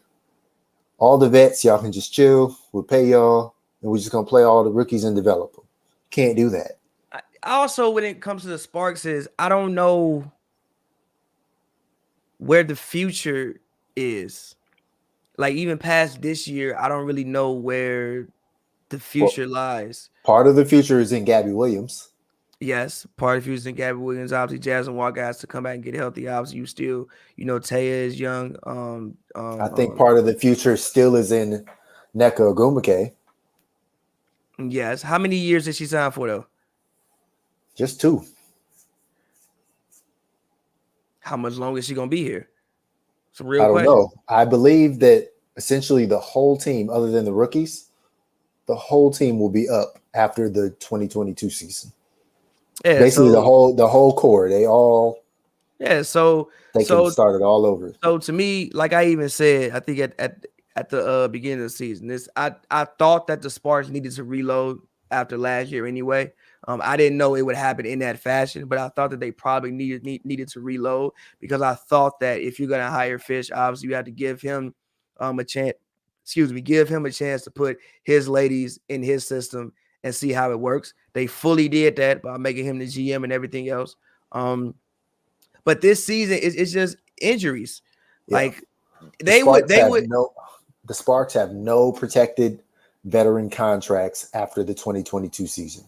all the vets, y'all can just chill, we'll pay y'all, and we're just going to play all the rookies and develop them. Can't do that. I also, when it comes to the Sparks, I don't know where the future is. Like, even past this year, I don't really know where the future lies. Part of the future is in Gabby Williams. Yes, part of the future is in Gabby Williams. Obviously, Jasmine Walker has to come back and get healthy. Obviously, you still, you know, Taya is young. I think part of the future still is in Nneka Ogwumike. Yes. How many years did she sign for, though? Just 2. How much longer is she going to be here? It's a real question. I don't know. I believe that essentially the whole team, other than the rookies, the whole team will be up after the 2022 season. Yeah, basically the whole core. They all can start it all over. So to me, like I even said, I think at the beginning of the season, I thought that the Sparks needed to reload after last year anyway. I didn't know it would happen in that fashion, but I thought that they probably needed to reload because I thought that if you're gonna hire Fish, obviously you have to give him a chance give him a chance to put his ladies in his system and see how it works. They fully did that by making him the GM and everything else. But this season it's just injuries. Yeah. Like the Sparks have no protected veteran contracts after the 2022 season.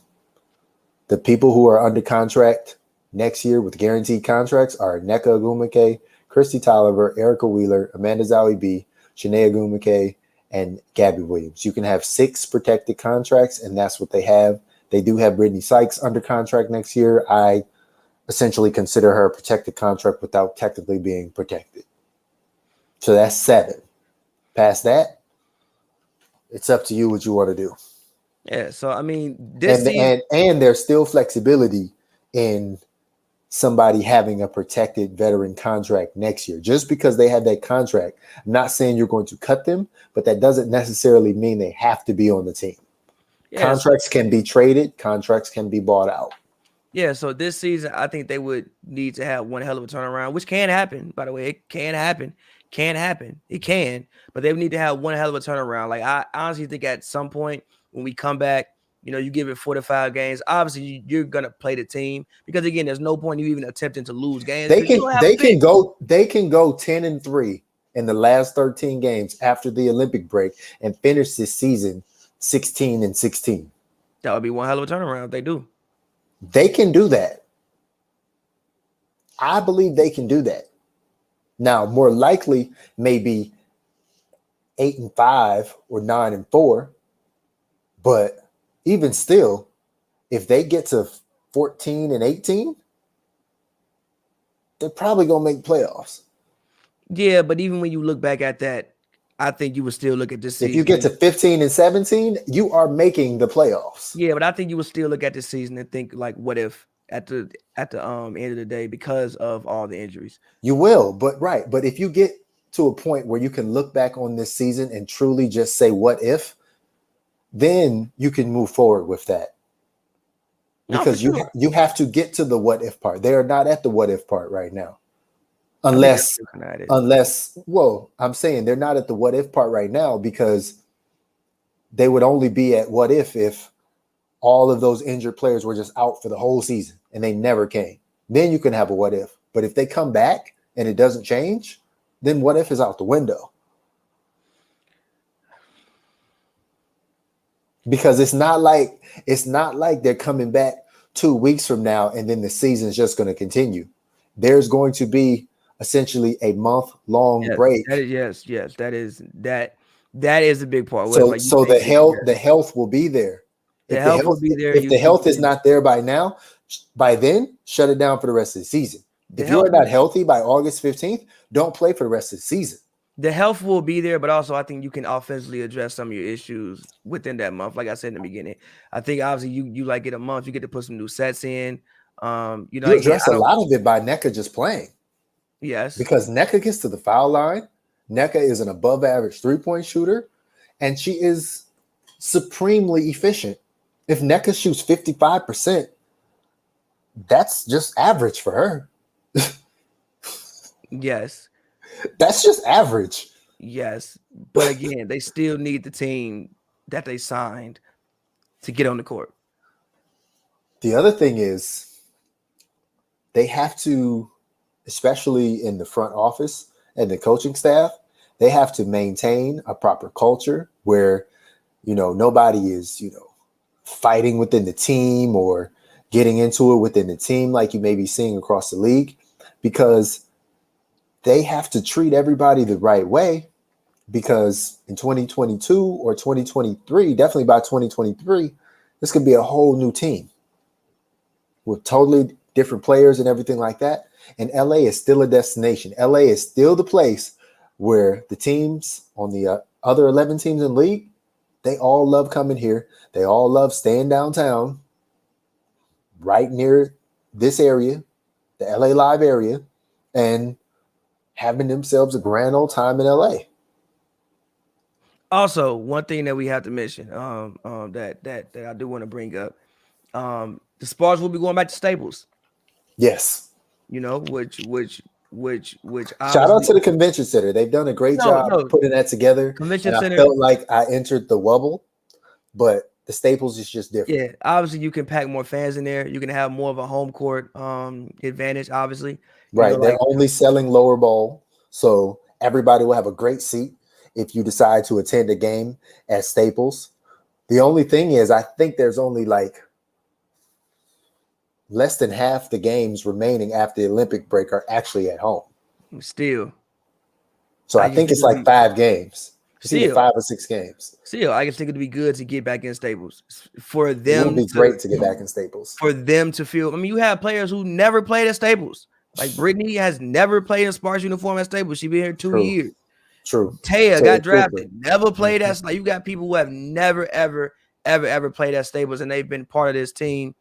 The people who are under contract next year with guaranteed contracts are Nneka Ogwumike, Christy Tolliver, Erica Wheeler, Amanda Zowie B, Shanae Ogwumike, and Gabby Williams. You can have 6 protected contracts, and that's what they have. They do have Brittany Sykes under contract next year. I essentially consider her a protected contract without technically being protected. So that's 7. Past that, it's up to you what you want to do. Yeah, so I mean, and there's still flexibility in somebody having a protected veteran contract next year. Just because they have that contract, I'm not saying you're going to cut them, but that doesn't necessarily mean they have to be on the team. Yeah, contracts can be traded, contracts can be bought out. Yeah, so this season, I think they would need to have one hell of a turnaround, which can happen, by the way. It can happen. It can, but they would need to have one hell of a turnaround. Like, I honestly think at some point when we come back, you give it 4 to 5 games. Obviously, you're gonna play the team because again, there's no point in you even attempting to lose games. They can go 10-3 in the last 13 games after the Olympic break and finish this season 16-16. That would be one hell of a turnaround if they do. They can do that. I believe they can do that. Now, more likely, maybe 8-5 or 9-4. But even still, if they get to 14-18, they're probably gonna make playoffs. Yeah, but even when you look back at that, I think you would still look at this season. If you get to 15-17, you are making the playoffs. Yeah, but I think you would still look at this season and think like, what if at the end of the day because of all the injuries? You will, but if you get to a point where you can look back on this season and truly just say what if, then you can move forward with that. Because you have to get to the what if part. They are not at the what if part right now. Unless, I'm saying they're not at the what if part right now because they would only be at what if all of those injured players were just out for the whole season and they never came. Then you can have a what if. But if they come back and it doesn't change, then what if is out the window. Because it's not like they're coming back 2 weeks from now and then the season is just going to continue. There's going to be essentially a month-long break. That is a big part. So the health will be there. The health will be there. If the health is not there by then, shut it down for the rest of the season. If you are not healthy by August 15th, don't play for the rest of the season. The health will be there, but also I think you can offensively address some of your issues within that month. Like I said in the beginning, I think obviously you like get a month, you get to put some new sets in. You address a lot of it by Nneka just playing. Yes, because Nneka gets to the foul line. Nneka is an above average 3-point shooter, and she is supremely efficient. If Nneka shoots 55%, that's just average for her. Yes. That's just average. Yes. But again, they still need the team that they signed to get on the court. The other thing is they have to, especially in the front office and the coaching staff, they have to maintain a proper culture where, nobody is, fighting within the team or getting into it within the team like you may be seeing across the league, because they have to treat everybody the right way, because in 2022 or 2023, definitely by 2023, this could be a whole new team with totally different players and everything like that. And LA is still a destination. LA is still the place where the teams on the other 11 teams in the league, they all love coming here. They all love staying downtown, right near this area, the LA Live area, and having themselves a grand old time in LA. Also, one thing that we have to mention, that I do want to bring up, the Sparks will be going back to Staples. Yes. Which shout out to the convention center. They've done a great job putting that together. Convention and center. I felt like I entered the Wubble, but the Staples is just different. Yeah, obviously you can pack more fans in there. You can have more of a home court advantage, obviously. Right. They're only selling lower bowl, so everybody will have a great seat if you decide to attend a game at Staples. The only thing is, I think there's only like less than half the games remaining after the Olympic break are actually at home. Still. So I think it's like 5 games. It's either 5 or 6 games. Still, I just think it'd be good to get back in Staples for them. It would be great to get back in Staples. For them to feel. I mean, you have players who never played at Staples. Like Brittany has never played in Sparks uniform at Staples. She's been here 2 years. True. Taya got drafted, never played at. Like you got people who have never, ever played at Staples, and they've been part of this team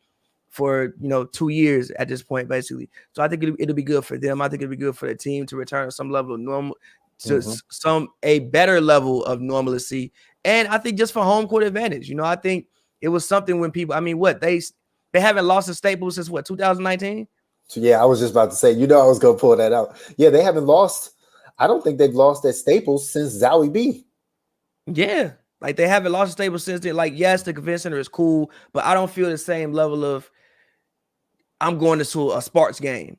for 2 years at this point, basically. So I think it'll be good for them. I think it'll be good for the team to return to some level of normal, to a better level of normalcy. And I think just for home court advantage, I think it was something when people. I mean, what they haven't lost to Staples since 2019. So yeah, I was just about to say. I was going to pull that out. Yeah, they haven't lost. I don't think they've lost at Staples since Zowie B. Yeah, like they haven't lost at Staples since then. Like, yes, the convention center is cool, but I don't feel the same level of I'm going to a Sparks game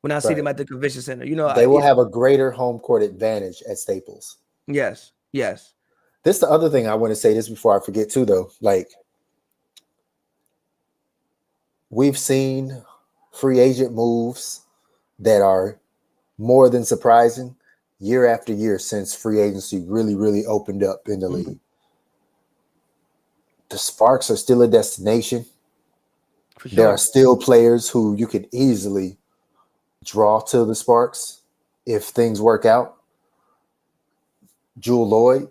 when I see them at the convention center. They will have a greater home court advantage at Staples. Yes. This is the other thing I want to say this before I forget too, though. Like, we've seen free agent moves that are more than surprising year after year since free agency really, really opened up in the league. The Sparks are still a destination. Sure. There are still players who you could easily draw to the Sparks if things work out. Jewel Lloyd,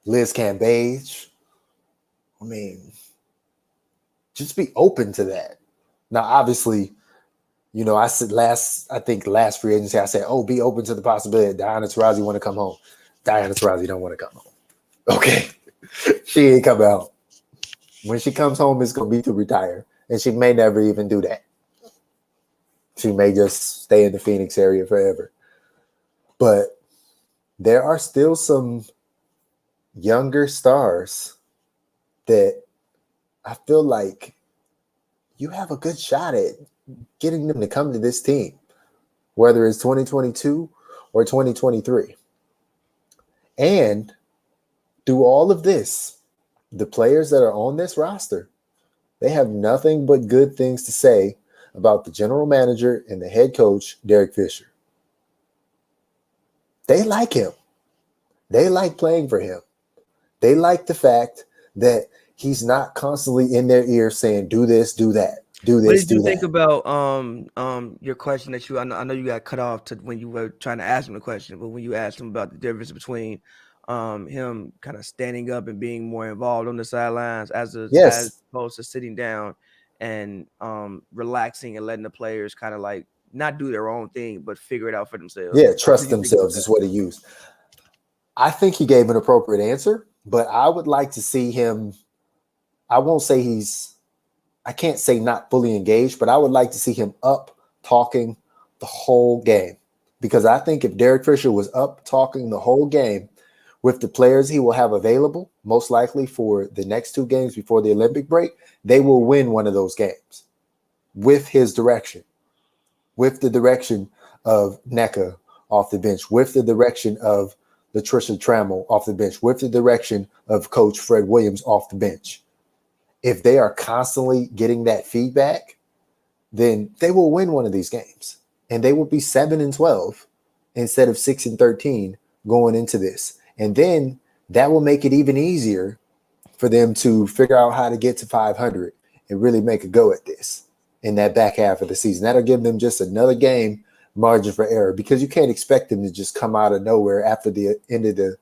Liz Cambage. I mean, just be open to that. Now, obviously, I said last free agency, I said, be open to the possibility that Diana Taurasi want to come home. Diana Taurasi don't want to come home. Okay. She ain't coming out. When she comes home, it's going to be to retire. And she may never even do that. She may just stay in the Phoenix area forever. But there are still some younger stars that I feel like you have a good shot at getting them to come to this team, whether it's 2022 or 2023. And through all of this, the players that are on this roster, they have nothing but good things to say about the general manager and the head coach, Derek Fisher. They like him. They like playing for him. They like the fact that he's not constantly in their ear saying, do this, do that. Do this, what did you do think that. about your question that I know you got cut off when you were trying to ask him the question, but when you asked him about the difference between him kind of standing up and being more involved on the sidelines as opposed to sitting down and relaxing and letting the players kind of like not do their own thing but figure it out for themselves. Yeah, trust themselves is what he used. I think he gave an appropriate answer, but I would like to see him. I won't say I can't say not fully engaged, but I would like to see him up talking the whole game. Because I think if Derek Fisher was up talking the whole game with the players he will have available, most likely for the next 2 games before the Olympic break, they will win one of those games with his direction, with the direction of Nneka off the bench, with the direction of Latricia Trammell off the bench, with the direction of Coach Fred Williams off the bench. If they are constantly getting that feedback, then they will win one of these games. And they will be 7-12 instead of 6-13 going into this. And then that will make it even easier for them to figure out how to get to 500 and really make a go at this in that back half of the season. That'll give them just another game margin for error, because you can't expect them to just come out of nowhere after the end of the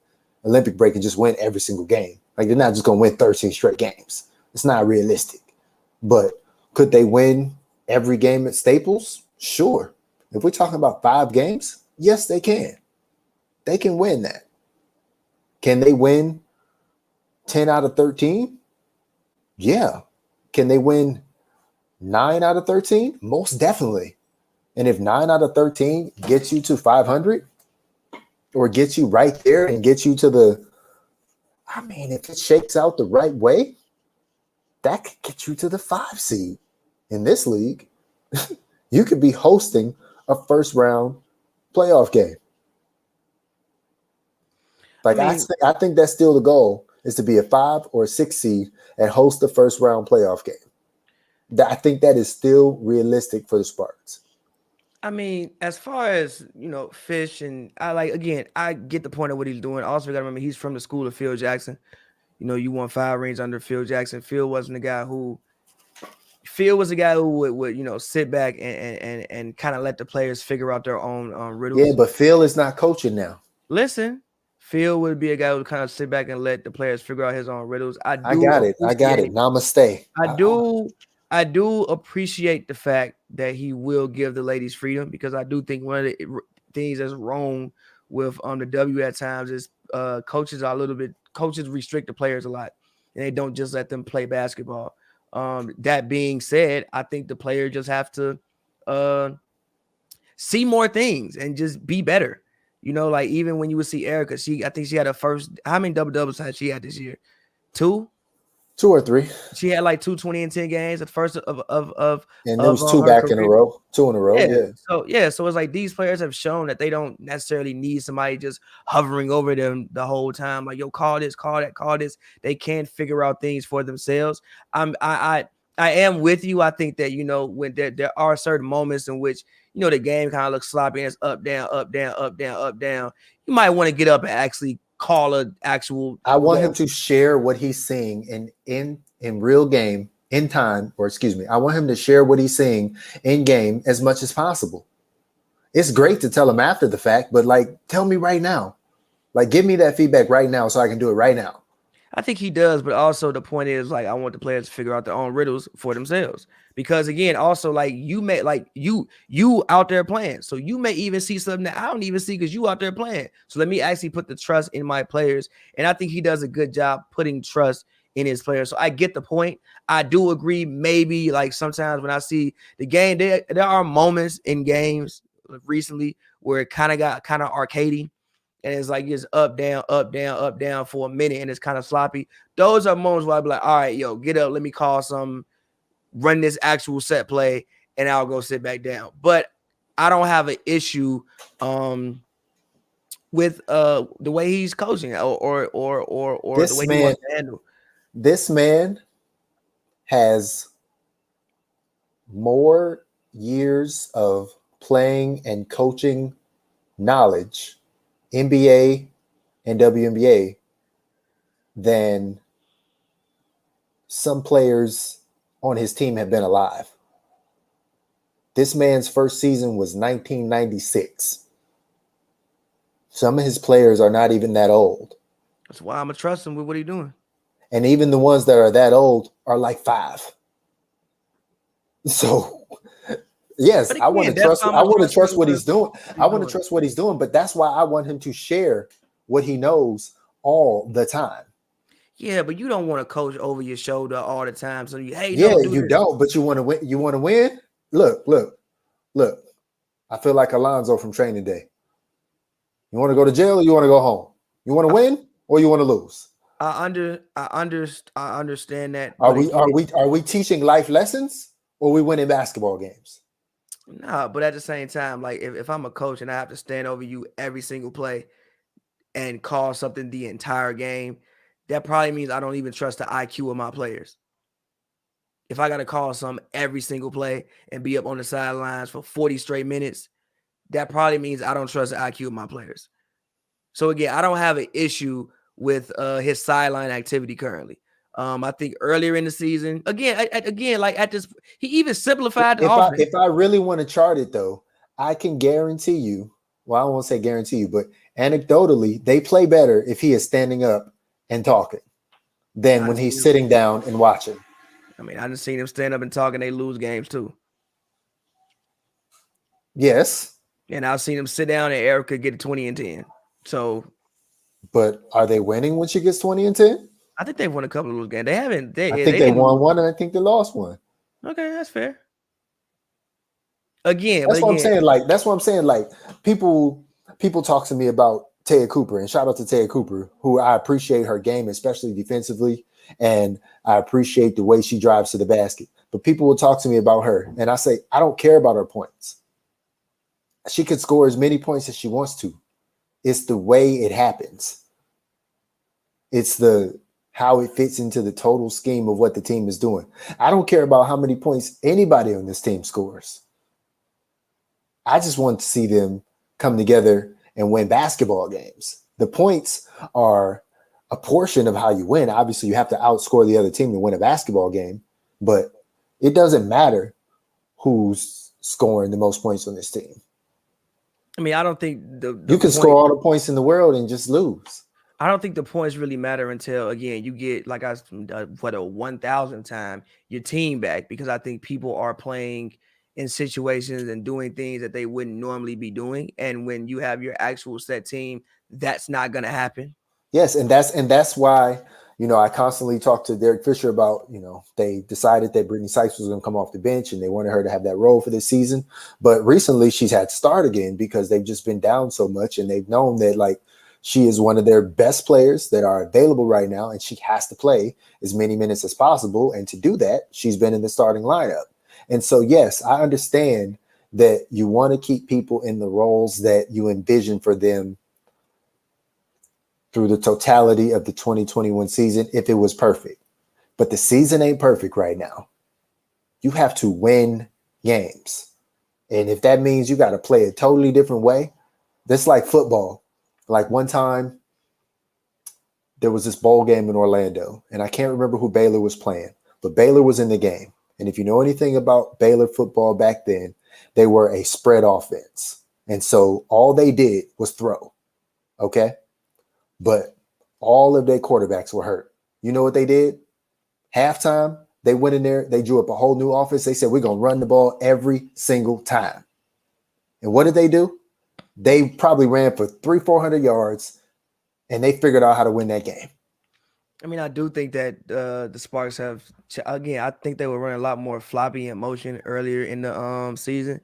Olympic break and just win every single game. Like, they're not just going to win 13 straight games. It's not realistic. But could they win every game at Staples? Sure. If we're talking about 5 games, yes, they can. They can win that. Can they win 10 out of 13? Yeah. Can they win 9 out of 13? Most definitely. And if 9 out of 13 gets you to 500 or gets you right there and gets you to the, I mean, if it shakes out the right way, that could get you to the 5 seed in this league. You could be hosting a first round playoff game. Like, I think that's still the goal, is to be a 5 or a 6 seed and host the first round playoff game. I think that is still realistic for the Spartans. I mean, as far as, you know, Fish, and I get the point of what he's doing. Also, got to remember, he's from the school of Phil Jackson. You know, you won 5 rings under Phil Jackson. Phil was the guy who would you know, sit back and kind of let the players figure out their own riddles. Yeah, but Phil is not coaching now. Listen, Phil would be a guy who would kind of sit back and let the players figure out his own riddles. I got it. Namaste. I do appreciate the fact that he will give the ladies freedom, because I do think one of the things that's wrong with the W at times is coaches restrict the players a lot, and they don't just let them play basketball. That being said, I think the player just have to see more things and just be better. You know, like even when you would see Erica, I think she had her first. How many double-doubles had she had this year? 2? 2 or 3. She had like 2 20 and 10 games at the first of and there was 2 back in a row. 2 in a row. Yeah. So it's like these players have shown that they don't necessarily need somebody just hovering over them the whole time. Like, yo, call this, call that, call this. They can figure out things for themselves. I am with you. I think that, you know, when there are certain moments in which, you know, the game kind of looks sloppy and it's up, down, up, down, up, down, up, down. You might want to get up and actually call an actual. I want him to share what he's seeing in real game, in time, or excuse me. I want him to share what he's seeing in game as much as possible. It's great to tell him after the fact, but like, tell me right now. Like, give me that feedback right now so I can do it right now. I think he does, but also the point is, like, I want the players to figure out their own riddles for themselves. Because again, also, like, you may, like, you out there playing, so you may even see something that I don't even see because you out there playing. So let me actually put the trust in my players, and I think he does a good job putting trust in his players. So I get the point. I do agree. Maybe like sometimes when I see the game, there are moments in games recently where it kind of got kind of arcadey. And it's like it's up, down, up, down, up, down for a minute, and it's kind of sloppy. Those are moments where I'll be like, all right, yo, get up, let me call some, run this actual set play, and I'll go sit back down. But I don't have an issue with the way he's coaching or the way he wants to handle. This man has more years of playing and coaching knowledge, NBA and WNBA, than some players on his team have been alive. This man's first season was 1996. Some of his players are not even that old. That's why I'm going to trust him with what he's doing. And even the ones that are that old are like 5. So yes, again, I want to trust. I want to trust what he's doing. I want to trust what he's doing, but that's why I want him to share what he knows all the time. Yeah, but you don't want to coach over your shoulder all the time. So you, hey, don't. But you want to win. You want to win. Look. I feel like Alonzo from Training Day. You want to go to jail or you want to go home? You want to win or you want to lose? I understand that. Are we teaching life lessons or we winning basketball games? Nah, but at the same time, like if I'm a coach and I have to stand over you every single play and call something the entire game, that probably means I don't even trust the IQ of my players. If I got to call something every single play and be up on the sidelines for 40 straight minutes, that probably means I don't trust the IQ of my players. So again, I don't have an issue with his sideline activity currently. I think earlier in the season, again, like at this, he even simplified the offense. If I really want to chart it though, I can guarantee you, well, I won't say guarantee you, but anecdotally, they play better if he is standing up and talking than when he's sitting down and watching. I mean, I done seen him stand up and talk and they lose games too. Yes. And I've seen him sit down and Erica get a 20 and 10. So, but are they winning when she gets 20 and 10? I think they've won a couple of those games. They haven't. I think they won one and I think they lost one. Okay, that's fair. Again, That's what I'm saying. Like people talk to me about Taya Cooper, and shout out to Taya Cooper, who I appreciate her game, especially defensively, and I appreciate the way she drives to the basket. But people will talk to me about her, and I say, I don't care about her points. She could score as many points as she wants to. It's the way it happens. It's the how it fits into the total scheme of what the team is doing. I don't care about how many points anybody on this team scores. I just want to see them come together and win basketball games. The points are a portion of how you win. Obviously, you have to outscore the other team to win a basketball game, but it doesn't matter who's scoring the most points on this team. I mean, I don't think you can score all the points in the world and just lose. I don't think the points really matter until, again, you get, like I for the 1,000th time, your team back, because I think people are playing in situations and doing things that they wouldn't normally be doing. And when you have your actual set team, that's not going to happen. Yes, and that's why, I constantly talk to Derek Fisher about, they decided that Brittany Sykes was going to come off the bench and they wanted her to have that role for this season. But recently she's had to start again because they've just been down so much, and they've known that, like, she is one of their best players that are available right now, and she has to play as many minutes as possible. And to do that, she's been in the starting lineup. And so, yes, I understand that you want to keep people in the roles that you envision for them through the totality of the 2021 season if it was perfect. But the season ain't perfect right now. You have to win games. And if that means you got to play a totally different way, that's like football. Like one time, there was this bowl game in Orlando, and I can't remember who Baylor was playing, but Baylor was in the game. And if you know anything about Baylor football back then, they were a spread offense. And so all they did was throw, okay? But all of their quarterbacks were hurt. You know what they did? Halftime, they went in there, they drew up a whole new offense. They said, we're going to run the ball every single time. And what did they do? They probably ran for 300-400 yards, and they figured out how to win that game. I mean, I do think that the Sparks have, again, I think they were running a lot more floppy in motion earlier in the season.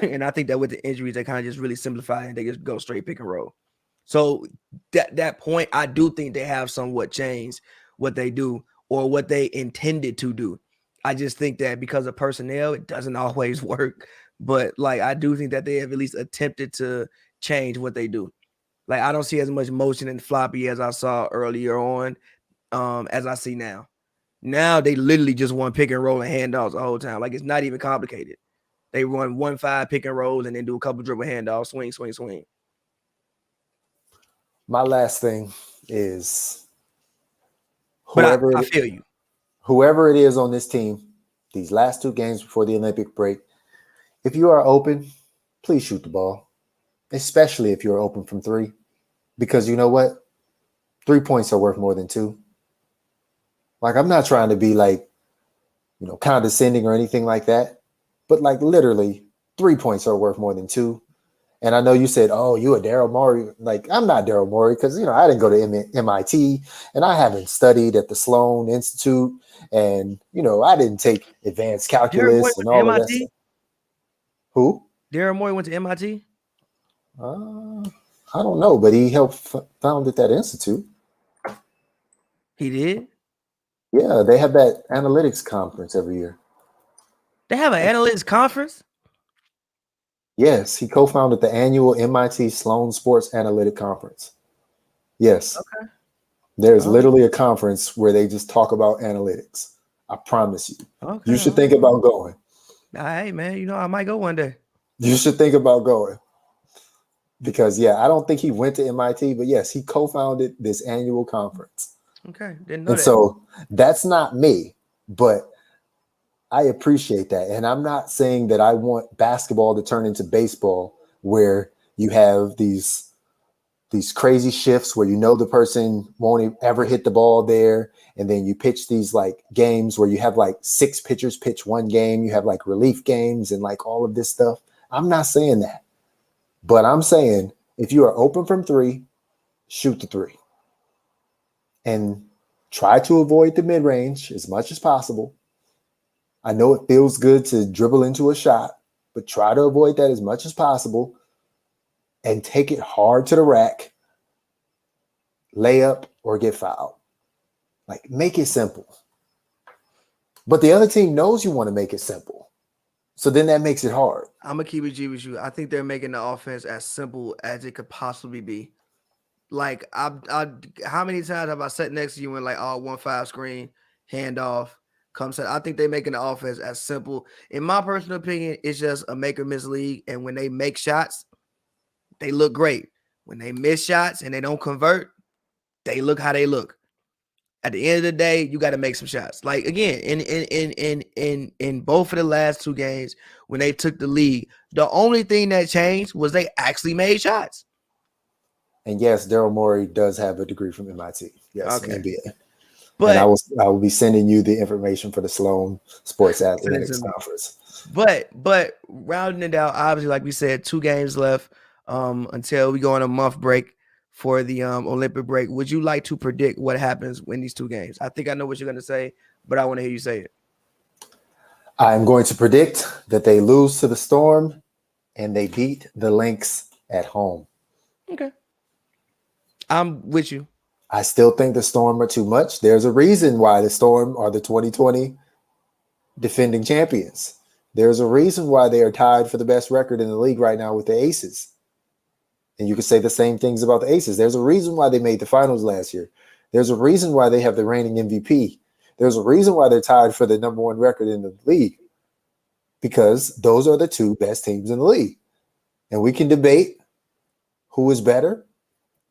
And I think that with the injuries, they kind of just really simplify and they just go straight pick and roll. So that point, I do think they have somewhat changed what they do or what they intended to do. I just think that because of personnel, it doesn't always work. But, like, I do think that they have at least attempted to change what they do. Like, I don't see as much motion and floppy as I saw earlier on as I see now. Now they literally just want pick and roll and handoffs the whole time. Like, it's not even complicated. They run 1-5 pick and rolls and then do a couple dribble handoffs, swing, swing, swing. My last thing is whoever I feel you. Whoever it is on this team, these last two games before the Olympic break, if you are open, please shoot the ball, especially if you're open from three, because you know what? 3 points are worth more than 2. Like, I'm not trying to be like, condescending or anything like that, but like literally 3 points are worth more than 2. And I know you said, oh, you a Daryl Morey. Like, I'm not Daryl Morey because, I didn't go to MIT and I haven't studied at the Sloan Institute. And, I didn't take advanced calculus and all of that stuff. Who? Daryl Morey went to MIT? I don't know, but he helped founded that institute. He did? Yeah, they have that analytics conference every year. They have an analytics conference? Yes, he co-founded the annual MIT Sloan Sports Analytic Conference. Yes. Okay. There's literally a conference where they just talk about analytics. I promise you. Okay. You should think about going. Hey, man, I might go one day. You should think about going. Because, I don't think he went to MIT, but yes, he co-founded this annual conference. Okay, didn't know that. So that's not me, but I appreciate that. And I'm not saying that I want basketball to turn into baseball where you have these crazy shifts where the person won't ever hit the ball there. And then you pitch these like games where you have like 6 pitchers pitch one game. You have like relief games and like all of this stuff. I'm not saying that. But I'm saying if you are open from 3, shoot the 3. And try to avoid the mid-range as much as possible. I know it feels good to dribble into a shot, but try to avoid that as much as possible and take it hard to the rack, layup, or get fouled. Like, make it simple. But the other team knows you want to make it simple. So then that makes it hard. I'm going to keep it G with you. I think they're making the offense as simple as it could possibly be. Like, how many times have I sat next to you and like, 1-5 screen, handoff, come set? I think they're making the offense as simple. In my personal opinion, it's just a make or miss league. And when they make shots, they look great. When they miss shots and they don't convert, they look how they look. At the end of the day, you got to make some shots. Like, again, in both of the last 2 games, when they took the lead, the only thing that changed was they actually made shots. And yes, Daryl Morey does have a degree from MIT. Yes, okay. MBA. But and I will be sending you the information for the Sloan Sports Athletics Conference. But rounding it out, obviously, like we said, 2 games left until we go on a month break for the Olympic break. Would you like to predict what happens in these 2 games? I think I know what you're going to say, but I want to hear you say it. I'm going to predict that they lose to the Storm and they beat the Lynx at home. Okay. I'm with you. I still think the Storm are too much. There's a reason why the Storm are the 2020 defending champions. There's a reason why they are tied for the best record in the league right now with the Aces. And you could say the same things about the Aces. There's a reason why they made the finals last year. There's a reason why they have the reigning MVP. There's a reason why they're tied for the #1 record in the league. Because those are the 2 best teams in the league. And we can debate who is better,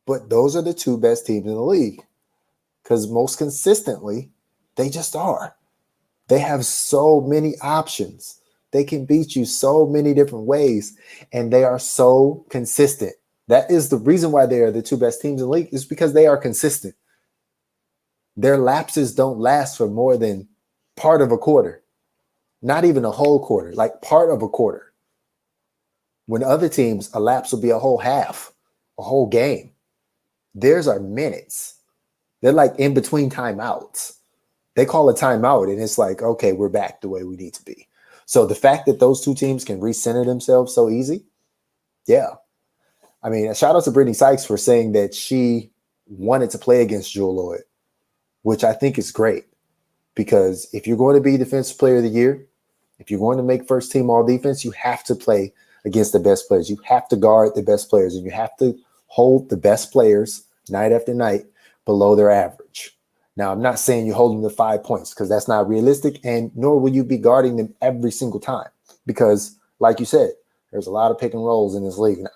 but those are the 2 best teams in the league. Because most consistently, they just are. They have so many options. They can beat you so many different ways, and they are so consistent. That is the reason why they are the 2 best teams in the league, is because they are consistent. Their lapses don't last for more than part of a quarter, not even a whole quarter, like part of a quarter. When other teams, a lapse will be a whole half, a whole game. Theirs are minutes. They're like in between timeouts. They call a timeout, and it's like, okay, we're back the way we need to be. So the fact that those 2 teams can recenter themselves so easy, yeah. I mean, a shout out to Brittany Sykes for saying that she wanted to play against Jewel Lloyd, which I think is great. Because if you're going to be Defensive Player of the Year, if you're going to make first team all defense, you have to play against the best players. You have to guard the best players, and you have to hold the best players night after night below their average. Now, I'm not saying you hold them to 5 points because that's not realistic, and nor will you be guarding them every single time because, like you said, there's a lot of pick and rolls in this league now.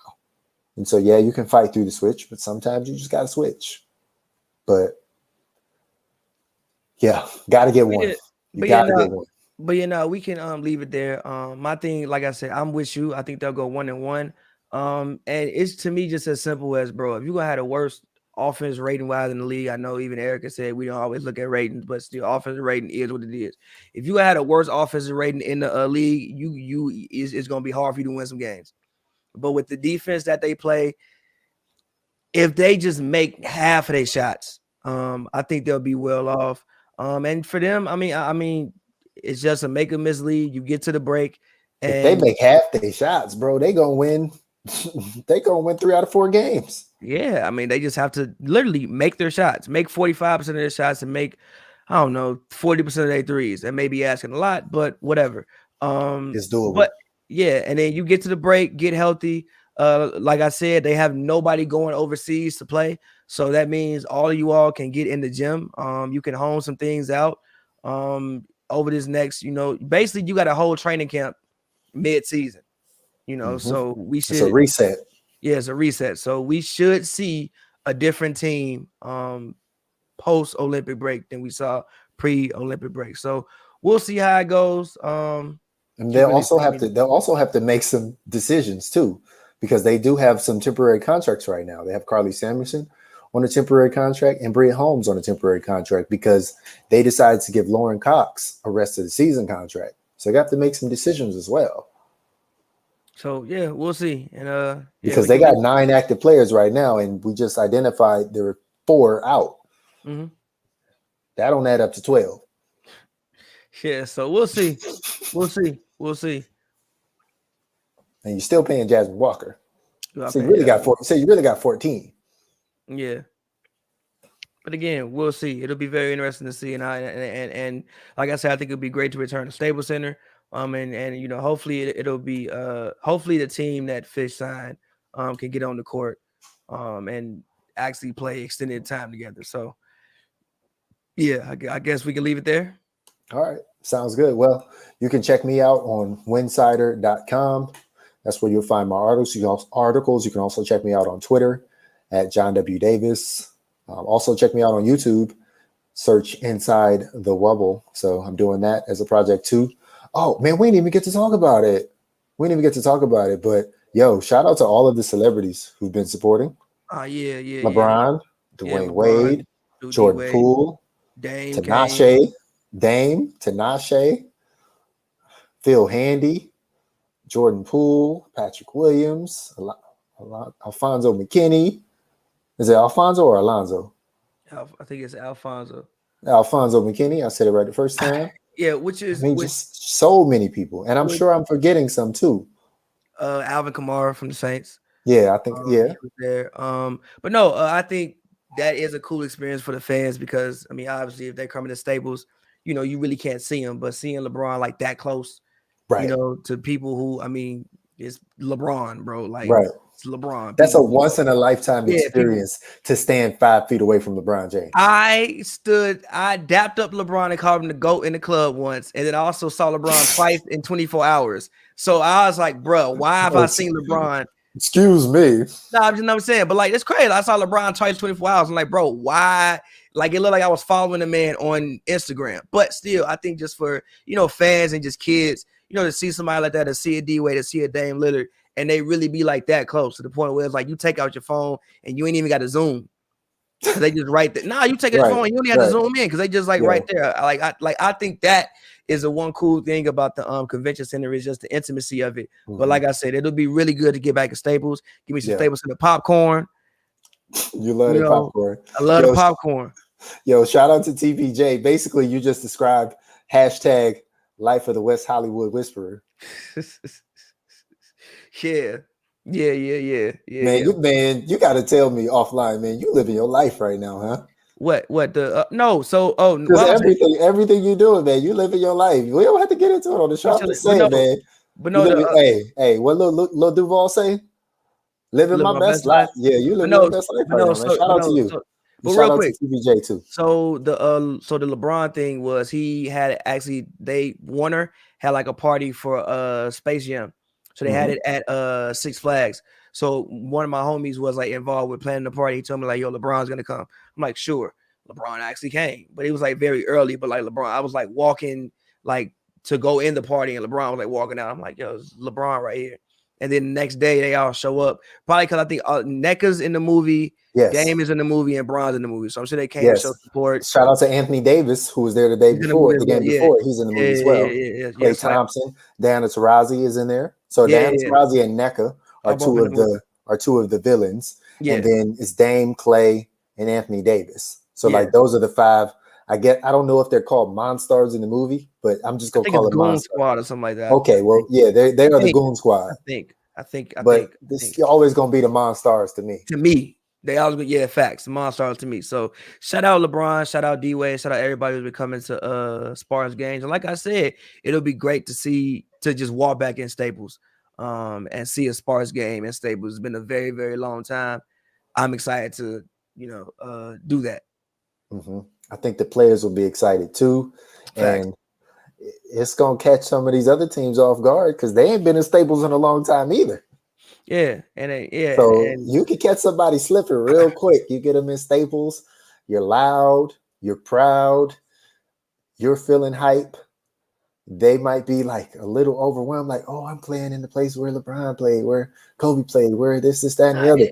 And so, yeah, you can fight through the switch, but sometimes you just got to switch. But, yeah, got to get one. You got to get one. But, we can leave it there. My thing, like I said, I'm with you. I think they'll go 1-1. And it's, to me, just as simple as, bro, if you're going to have the worst offense rating wise in the league, I know even Erica said we don't always look at ratings, but still offensive rating is what it is. If you had a worse offensive rating in the league, it's going to be hard for you to win some games. But with the defense that they play, if they just make half of their shots, I think they'll be well off. And for them, I mean, it's just a make or miss league. You get to the break, and if they make half their shots, bro, they gonna win. They gonna win 3 out of 4 games. Yeah, I mean, they just have to literally make their shots, make 45% of their shots, and make, I don't know, 40% of their threes. That may be asking a lot, but whatever. It's doable. But yeah, and then you get to the break, get healthy. Like I said, they have nobody going overseas to play, so that means all of you all can get in the gym. You can hone some things out over this next. Basically, you got a whole training camp mid-season. So we should. It's a reset. Yeah, it's a reset. So we should see a different team post-Olympic break than we saw pre-Olympic break. So we'll see how it goes. And they'll also have to make some decisions too, because they do have some temporary contracts right now. They have Carly Samuelson on a temporary contract and Bria Holmes on a temporary contract because they decided to give Lauren Cox a rest of the season contract. So they have to make some decisions as well. So yeah, we'll see. And because they got 9 active players right now, and we just identified there were 4 out. Mm-hmm. That don't add up to 12. Yeah, so we'll see. We'll see. We'll see. And you're still paying Jasmine Walker. So you Jasmine. really got 14. Yeah. But again, we'll see. It'll be very interesting to see. And like I said, I think it'll be great to return to Staples Center. And you know, hopefully it'll be hopefully the team that Fish signed can get on the court and actually play extended time together. So yeah, I guess we can leave it there. All right. Sounds good. Well, you can check me out on winsider.com. That's where you'll find my articles. You can also check me out on Twitter at John W. Davis. Also check me out on YouTube. Search Inside the Wubble. So I'm doing that as a project too. Oh man, we didn't even get to talk about it. But yo, shout out to all of the celebrities who've been supporting. Yeah. LeBron, Dwayne Wade, Jordan Poole, Dame, Tinashe, Phil Handy, Jordan Poole, Patrick Williams, Alfonso McKinney. Is it Alfonso or Alonzo? I think it's Alfonso. Alfonso McKinney. I said it right the first time. Yeah, just so many people. And I'm sure I'm forgetting some too. Alvin Kamara from the Saints. Yeah, I think, he was there. But no, I think that is a cool experience for the fans because, I mean, obviously, if they're coming to Staples, you know, you really can't see them. But seeing LeBron like that close, you know, to people who, I mean, it's LeBron, bro. Like, it's LeBron. That's a once in a lifetime experience to stand 5 feet away from LeBron James. I dapped up LeBron and called him the GOAT in the club once. And then I also saw LeBron twice in 24 hours. So I was like, bro, why have I seen LeBron? Excuse me. No, I'm just not saying, but like, it's crazy. I saw LeBron twice 24 hours. I'm like, bro, why? Like, it looked like I was following the man on Instagram. But still, I think just for, you know, fans and just kids, you know, to see somebody like that, to see a D-Wade, to see a Dame Lillard, and they really be like that close to the point where it's like you take out your phone and you ain't even got to zoom. Cause they just right there. Nah, you take out your phone and you only have to zoom in because they just like right there. I think that is the one cool thing about the convention center is just the intimacy of it. Mm-hmm. But like I said, it'll be really good to get back to Staples. Give me some Staples Center popcorn. You love the popcorn. I love the popcorn. Yo, shout out to TPJ. Basically, you just described hashtag Life of the West Hollywood Whisperer. Yeah. Man, you got to tell me offline, man. You living your life right now, huh? What no? So everything you doing, man. You living your life. We don't have to get into it on the show. I'm just saying, man. But no, hey, what Lil Duval say? Living my best life. Yeah, you living your best life right now, man. Shout out to you. But real quick, to TBJ too. So the LeBron thing was he had actually Warner had like a party for Space Jam. So they had it at Six Flags. So one of my homies was like involved with planning the party. He told me like, yo, LeBron's gonna come. I'm like, sure. LeBron actually came, but it was like very early. But like LeBron, I was like walking like to go in the party, and LeBron was like walking out. I'm like, yo, it's LeBron right here. And then the next day they all show up. Probably because I think NECA's in the movie, Dame is in the movie, and Bron's in the movie. So I'm sure they came to show support. Shout out to Anthony Davis, who was there the game before. He's in the movie as well. Klay Thompson, Diana Taurasi is in there. So Diana Taurasi and NECA are two of the villains. And then it's Dame, Klay, and Anthony Davis. So like those are the 5. I don't know if they're called Monstars in the movie, but I'm just gonna call it Goon Squad or something like that. Okay, well, yeah, they are the Goon Squad. I think. It's always gonna be the Monstars to me. To me, they always facts. The Monstars to me. So shout out LeBron, shout out D-Wade, shout out everybody who's been coming to Spartans games. And like I said, it'll be great to just walk back in Staples, and see a Spartans game in Staples. It's been a very, very long time. I'm excited to do that. Mm-hmm. I think the players will be excited too. Fact. And it's going to catch some of these other teams off guard because they ain't been in Staples in a long time either. Yeah. So you can catch somebody slipping real quick. You get them in Staples. You're loud. You're proud. You're feeling hype. They might be like a little overwhelmed, like, oh, I'm playing in the place where LeBron played, where Kobe played, where this, that, and the other.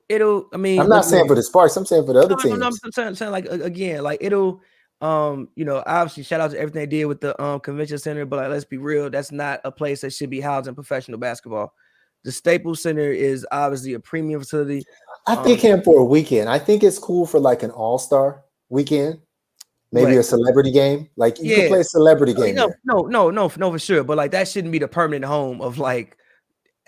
It'll. I mean, I'm not saying for the Sparks. I'm saying for the other teams. No, I'm saying like again, like it'll. Obviously, shout out to everything they did with the convention center, but like, let's be real, that's not a place that should be housing professional basketball. The Staples Center is obviously a premium facility. I think him for a weekend. I think it's cool for like an All-Star weekend. Maybe a celebrity game. Like you could play a celebrity game there. No, for sure. But like that shouldn't be the permanent home of like,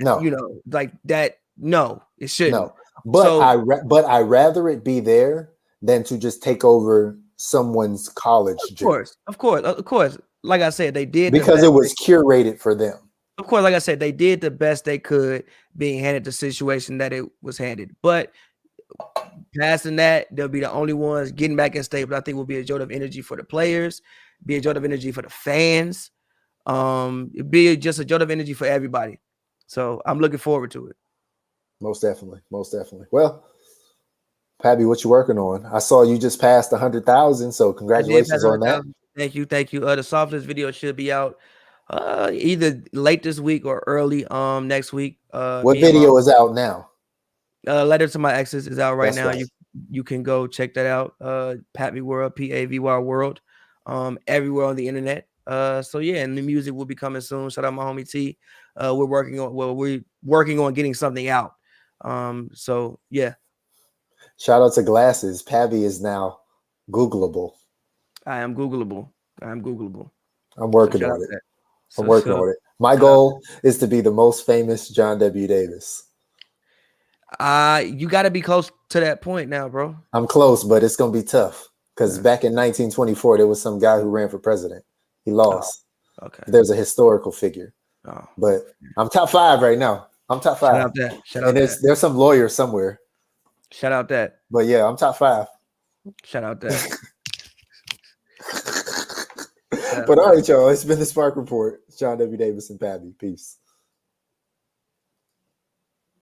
no, like that. No, it shouldn't. No, but I rather it be there than to just take over someone's college gym. Of course. Like I said, they did because it was curated for them. Of course, like I said, they did the best they could being handed the situation that it was handed. But passing that, they'll be the only ones getting back in state. But I think will be a jolt of energy for the players, be a jolt of energy for the fans. It'd be just a jolt of energy for everybody. So I'm looking forward to it. Most definitely. Well, Pabby, what you working on? I saw you just passed 100,000, so congratulations on that. Thank you. The softness video should be out either late this week or early next week. What video is out now? Letter to My Exes is out right now. Right. You can go check that out. Pavy World, Pavy World, everywhere on the internet. So yeah, and the music will be coming soon. Shout out my homie T. We're working on getting something out. So yeah. Shout out to Glasses. Pavy is now Googleable. I am Googleable. I'm working on it. I'm working on it. My goal is to be the most famous John W. Davis. You got to be close to that point now, bro. I'm close, but it's going to be tough because back in 1924, there was some guy who ran for president. He lost. Oh, okay. There's a historical figure. Oh. But I'm top 5 right now. I'm top 5. Shout out that. And there's some lawyer somewhere. Shout out that. But yeah, I'm top 5. Shout out that. But all right, y'all. It's been the Spark Report. John W. Davis and Pabby. Peace.